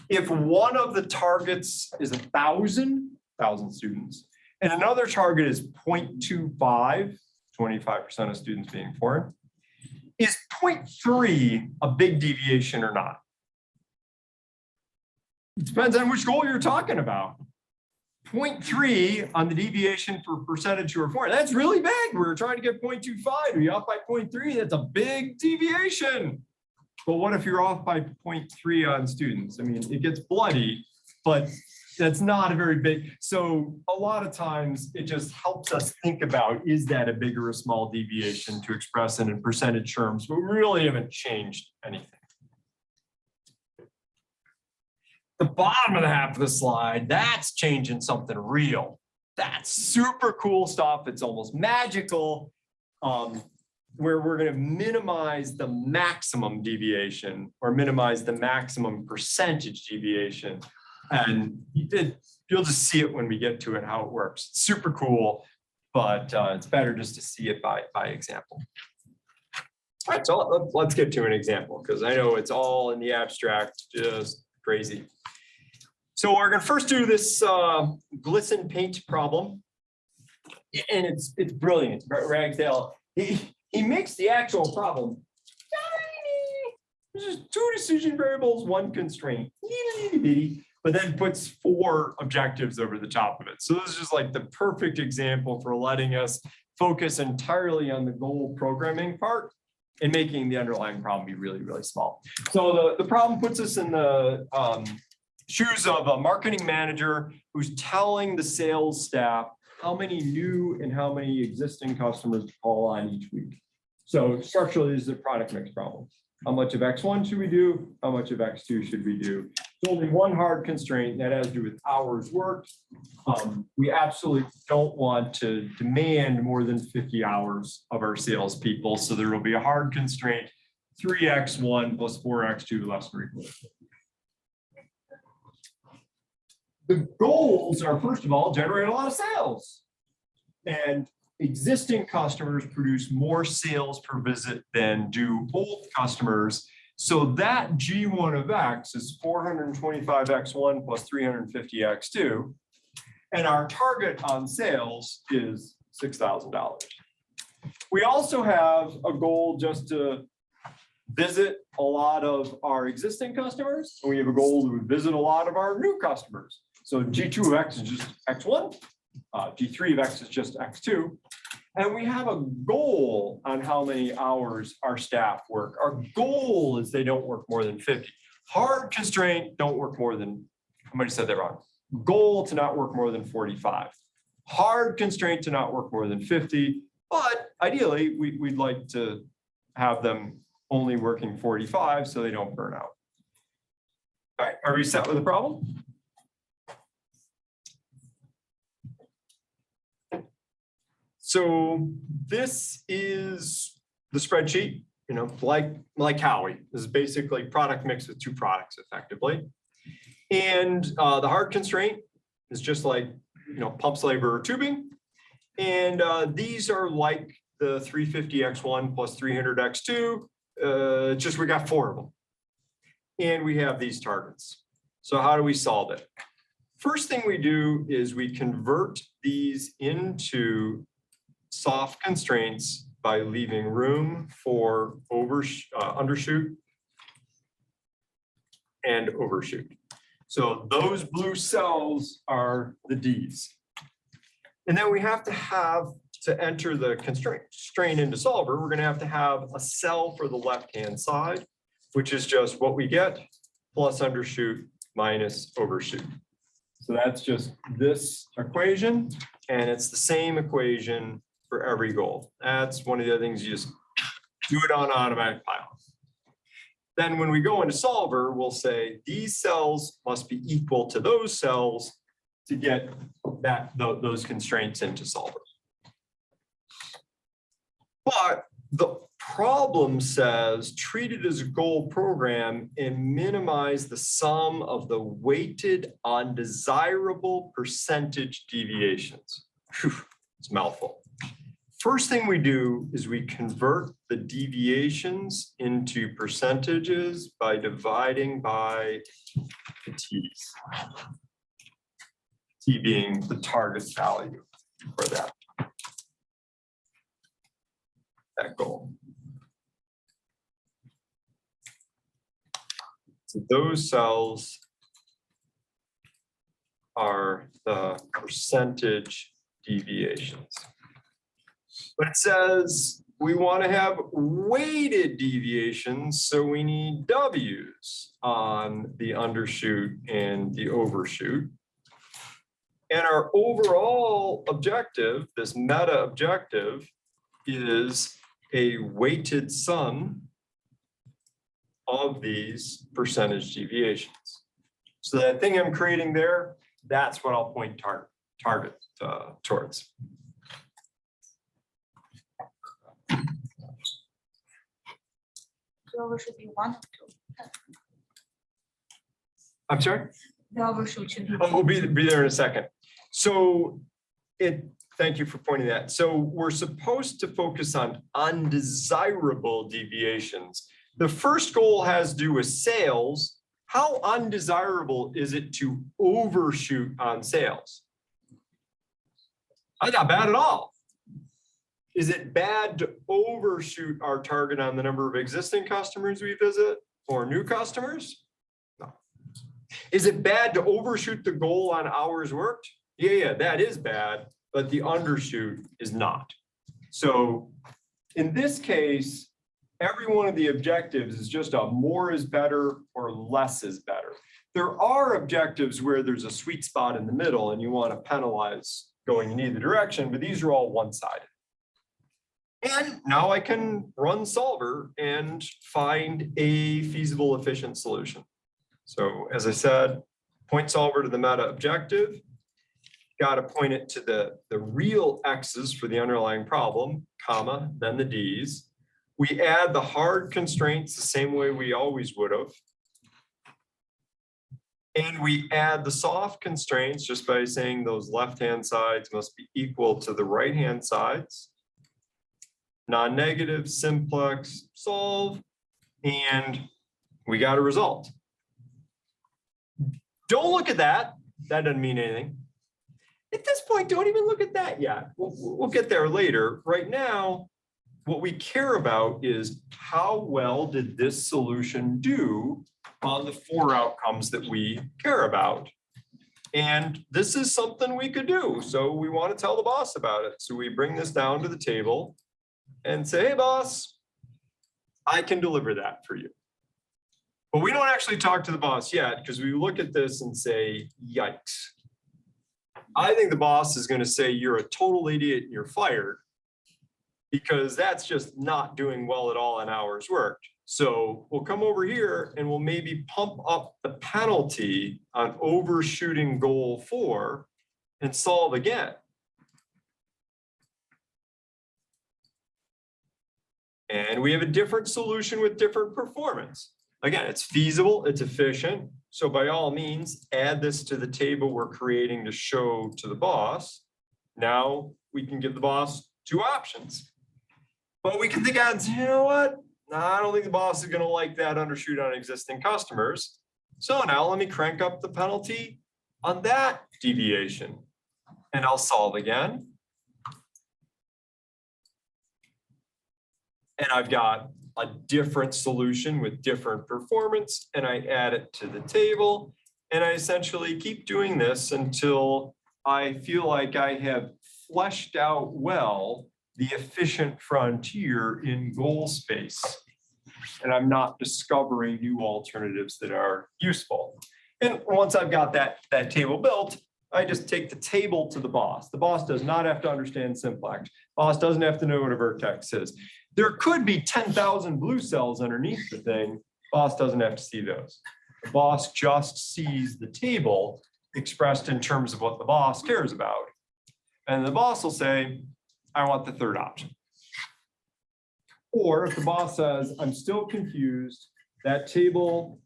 Speaker 2: If one of the targets is 1,000 students, and another target is 0.25, 25% of students being foreign, is 0.3 a big deviation or not? It depends on which goal you're talking about. 0.3 on the deviation for percentage who are foreign. That's really big. We were trying to get 0.25. Are you off by 0.3? That's a big deviation. But what if you're off by 0.3 on students? I mean, it gets bloody, but that's not a very big. So a lot of times it just helps us think about, is that a big or a small deviation to express it in percentage terms? But we really haven't changed anything. The bottom of the half of the slide, that's changing something real. That's super cool stuff. It's almost magical, where we're going to minimize the maximum deviation or minimize the maximum percentage deviation. And you'll just see it when we get to it, how it works. It's super cool, but it's better just to see it by example. All right, so let's get to an example because I know it's all in the abstract, just crazy. So we're going to first do this glisten paint problem. And it's brilliant. Ragsdale, he makes the actual problem tiny. There's just 2 decision variables, 1 constraint, but then puts 4 objectives over the top of it. So this is just like the perfect example for letting us focus entirely on the goal programming part and making the underlying problem be really, really small. So the problem puts us in the shoes of a marketing manager who's telling the sales staff how many new and how many existing customers to call on each week. So structurally, this is a product mix problem. How much of X1 should we do? How much of X2 should we do? There's only one hard constraint, and that has to do with hours worked. We absolutely don't want to demand more than 50 hours of our salespeople. So there will be a hard constraint, 3X1 plus 4X2 less than or equal. The goals are, first of all, generate a lot of sales. And existing customers produce more sales per visit than do old customers. So that G1 of X is 425X1 plus 350X2. And our target on sales is $6,000. We also have a goal just to visit a lot of our existing customers. And we have a goal to visit a lot of our new customers. So G2 of X is just X1, G3 of X is just X2. And we have a goal on how many hours our staff work. Our goal is they don't work more than 50. Hard constraint, don't work more than, somebody said that wrong. Goal to not work more than 45. Hard constraint to not work more than 50. But ideally, we'd like to have them only working 45 so they don't burn out. All right, are we set with the problem? So this is the spreadsheet, like Howie. This is basically product mix with 2 products effectively. And the hard constraint is just like, pump labor or tubing. And these are like the 350x1 plus 300x2, just we got 4 of them. And we have these targets. So how do we solve it? First thing we do is we convert these into soft constraints by leaving room for undershoot and overshoot. So those blue cells are the Ds. And then we have to enter the constraint into solver, we're going to have a cell for the left-hand side, which is just what we get plus undershoot minus overshoot. So that's just this equation, and it's the same equation for every goal. That's one of the other things, you just do it on automatic pilot. Then when we go into solver, we'll say these cells must be equal to those cells to get those constraints into solver. But the problem says treat it as a goal program and minimize the sum of the weighted undesirable percentage deviations. Whew, it's a mouthful. First thing we do is we convert the deviations into percentages by dividing by the T's. T being the target value for that goal. So those cells are the percentage deviations. But it says we want to have weighted deviations, so we need W's on the undershoot and the overshoot. And our overall objective, this meta objective, is a weighted sum of these percentage deviations. So that thing I'm creating there, that's what I'll point target towards.
Speaker 5: The overshoot be 1 or 2?
Speaker 2: I'm sorry?
Speaker 5: The overshoot should be.
Speaker 2: Oh, we'll be there in a second. So thank you for pointing that. So we're supposed to focus on undesirable deviations. The first goal has to do with sales. How undesirable is it to overshoot on sales? Not bad at all. Is it bad to overshoot our target on the number of existing customers we visit or new customers? No. Is it bad to overshoot the goal on hours worked? Yeah, that is bad, but the undershoot is not. So in this case, every one of the objectives is just a more is better or less is better. There are objectives where there's a sweet spot in the middle and you want to penalize going in either direction, but these are all one-sided. And now I can run solver and find a feasible, efficient solution. So as I said, point solver to the meta objective. Got to point it to the real X's for the underlying problem, comma, then the D's. We add the hard constraints the same way we always would have. And we add the soft constraints just by saying those left-hand sides must be equal to the right-hand sides. Non-negative, simplex, solve, and we got a result. Don't look at that. That doesn't mean anything. At this point, don't even look at that yet. We'll get there later. Right now, what we care about is how well did this solution do on the 4 outcomes that we care about. And this is something we could do. So we want to tell the boss about it. So we bring this down to the table and say, hey, boss, I can deliver that for you. But we don't actually talk to the boss yet because we look at this and say, yikes. I think the boss is going to say you're a total idiot and you're fired because that's just not doing well at all in hours worked. So we'll come over here and we'll maybe pump up the penalty on overshooting goal 4 and solve again. And we have a different solution with different performance. Again, it's feasible, it's efficient. So by all means, add this to the table we're creating to show to the boss. Now we can give the boss two options. But we can think out and say, you know what? I don't think the boss is gonna like that undershoot on existing customers. So now let me crank up the penalty on that deviation. And I'll solve again. And I've got a different solution with different performance, and I add it to the table. And I essentially keep doing this until I feel like I have fleshed out well the efficient frontier in goal space. And I'm not discovering new alternatives that are useful. And once I've got that table built, I just take the table to the boss. The boss does not have to understand simplex. Boss doesn't have to know what a vertex is. There could be 10,000 blue cells underneath the thing. Boss doesn't have to see those. The boss just sees the table expressed in terms of what the boss cares about. And the boss will say, I want the third option. Or if the boss says, I'm still confused, that table,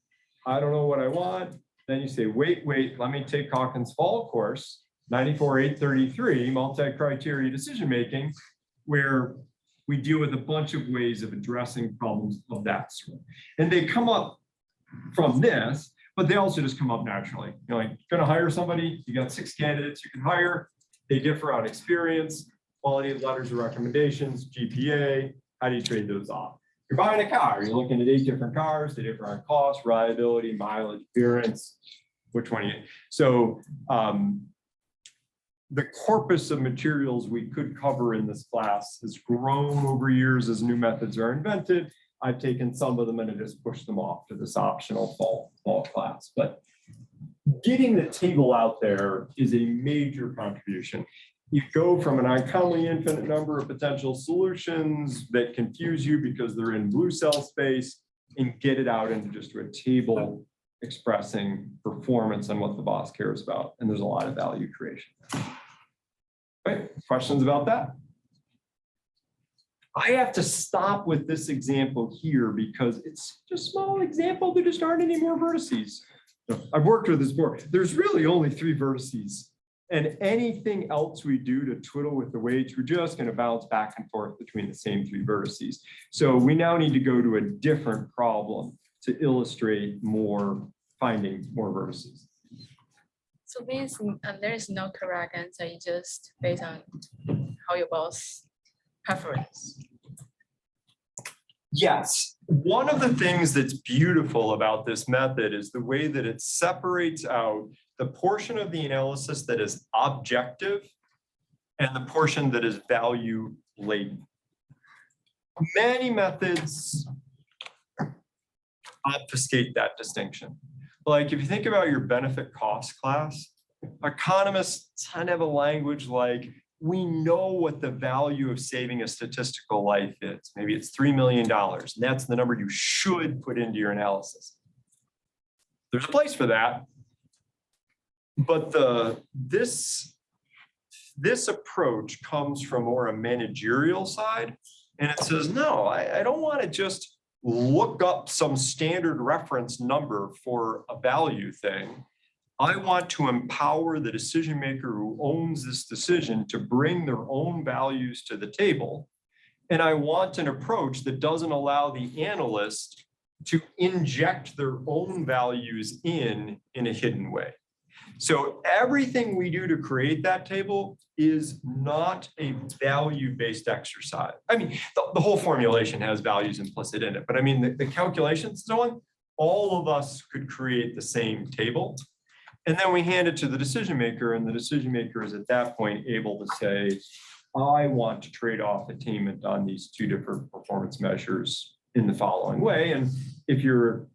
Speaker 2: I don't know what I want, then you say, wait, let me take Hawkins' fall course, 94.833, multi-criteria decision-making, where we deal with a bunch of ways of addressing problems of that sort. And they come up from this, but they also just come up naturally. You're like, gonna hire somebody, you got 6 candidates you can hire, they differ on experience, quality of letters of recommendations, GPA, how do you trade those off? You're buying a car, you're looking at 8 different cars, they differ on cost, reliability, mileage, appearance, which one you, so the corpus of materials we could cover in this class has grown over years as new methods are invented. I've taken some of them and just pushed them off to this optional fall class. But getting the table out there is a major contribution. You go from an uncommonly infinite number of potential solutions that confuse you because they're in blue cell space and get it out into just a table expressing performance and what the boss cares about. And there's a lot of value creation. Right, questions about that? I have to stop with this example here because it's just a small example. There just aren't any more vertices. I've worked with this board. There's really only 3 vertices. And anything else we do to twiddle with the weights, we're just going to bounce back and forth between the same 3 vertices. So we now need to go to a different problem to illustrate more, finding more vertices.
Speaker 6: So means there is no correct answer, you just based on how your boss preference.
Speaker 2: Yes, one of the things that's beautiful about this method is the way that it separates out the portion of the analysis that is objective and the portion that is value laden. Many methods obfuscate that distinction. Like if you think about your benefit cost class, economists tend to have a language like, we know what the value of saving a statistical life is. Maybe it's $3 million, and that's the number you should put into your analysis. There's a place for that. But this approach comes from more a managerial side. And it says, no, I don't want to just look up some standard reference number for a value thing. I want to empower the decision maker who owns this decision to bring their own values to the table. And I want an approach that doesn't allow the analyst to inject their own values in a hidden way. So everything we do to create that table is not a value-based exercise. I mean, the whole formulation has values implicit in it, but I mean, the calculations and so on, all of us could create the same table. And then we hand it to the decision maker, and the decision maker is at that point able to say, I want to trade off attainment on these 2 different performance measures in the following way. And if you're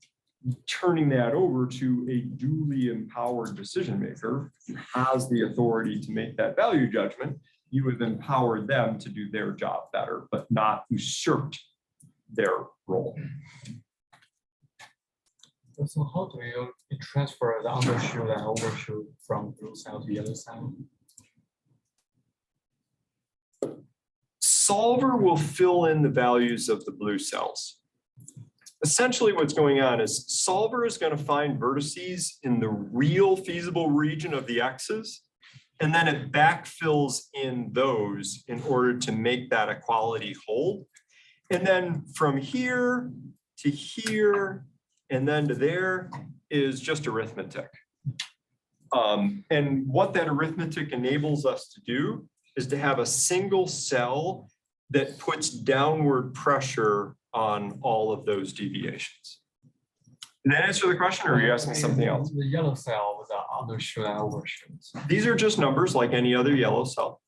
Speaker 2: turning that over to a duly empowered decision maker who has the authority to make that value judgment, you have empowered them to do their job better, but not usurped their role.
Speaker 7: So how do you transfer the undershoot and overshoot from blue cell to the other side?
Speaker 2: Solver will fill in the values of the blue cells. essentially what's going on is solver is going to find vertices in the real feasible region of the X's. And then it backfills in those in order to make that equality hold. And then from here to here and then to there is just arithmetic. And what that arithmetic enables us to do is to have a single cell that puts downward pressure on all of those deviations. Did that answer the question, or are you asking something else?
Speaker 7: The yellow cell with the undershoot and overshoot.
Speaker 2: These are just numbers like any other yellow cell.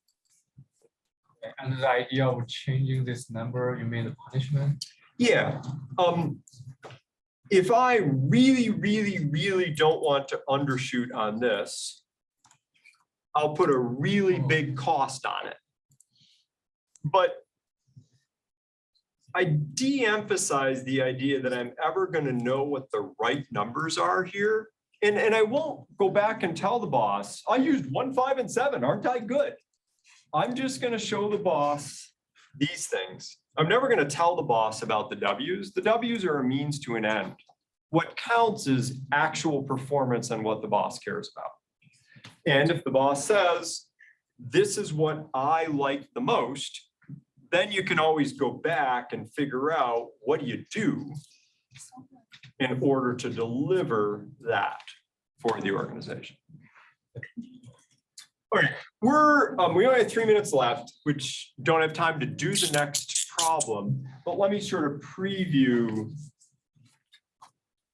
Speaker 7: And the idea of changing this number, you mean the punishment?
Speaker 2: Yeah. If I really don't want to undershoot on this, I'll put a really big cost on it. But I de-emphasize the idea that I'm ever going to know what the right numbers are here. And I won't go back and tell the boss, I used 1, 5, and 7. Aren't I good? I'm just going to show the boss these things. I'm never going to tell the boss about the W's. The W's are a means to an end. What counts is actual performance and what the boss cares about. And if the boss says, this is what I like the most, then you can always go back and figure out what do you do in order to deliver that for the organization. All right, we only have 3 minutes left, which don't have time to do the next problem, but let me sort of preview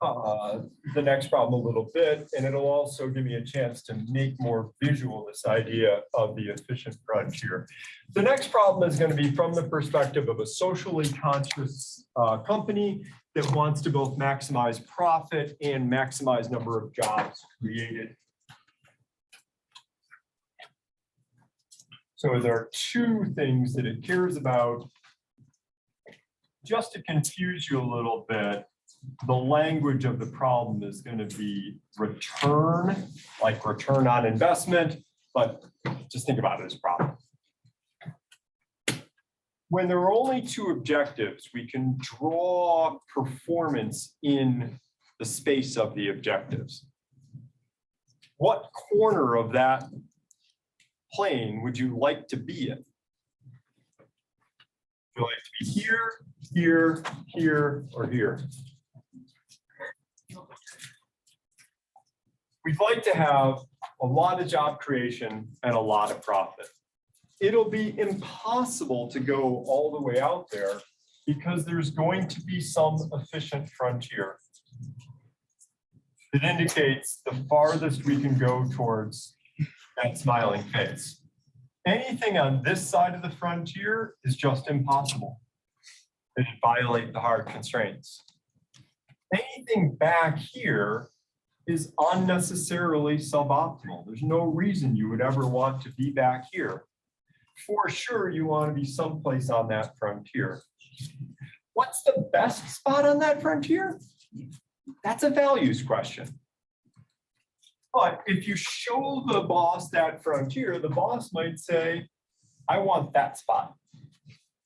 Speaker 2: the next problem a little bit, and it'll also give me a chance to make more visual this idea of the efficient frontier. The next problem is going to be from the perspective of a socially conscious company that wants to both maximize profit and maximize number of jobs created. So there are two things that it cares about. Just to confuse you a little bit, the language of the problem is going to be return, like return on investment, but just think about it as a problem. When there are only two objectives, we can draw performance in the space of the objectives. What corner of that plane would you like to be in? Would you like to be here, here, here, or here? We'd like to have a lot of job creation and a lot of profit. It'll be impossible to go all the way out there because there's going to be some efficient frontier. It indicates the farthest we can go towards that smiling face. Anything on this side of the frontier is just impossible. It violates the hard constraints. Anything back here is unnecessarily suboptimal. There's no reason you would ever want to be back here. For sure, you want to be someplace on that frontier. What's the best spot on that frontier? That's a values question. But if you show the boss that frontier, the boss might say, I want that spot.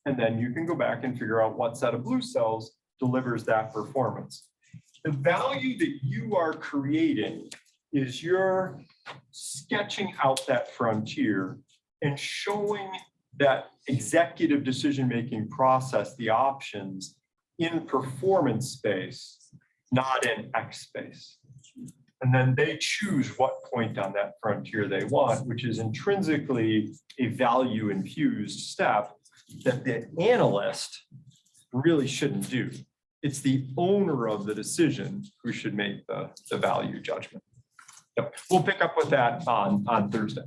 Speaker 2: And then you can go back and figure out what set of blue cells delivers that performance. The value that you are creating is you're sketching out that frontier and showing that executive decision-making process, the options in performance space, not in X space. And then they choose what point on that frontier they want, which is intrinsically a value-infused step that the analyst really shouldn't do. It's the owner of the decision who should make the value judgment. So we'll pick up with that on Thursday.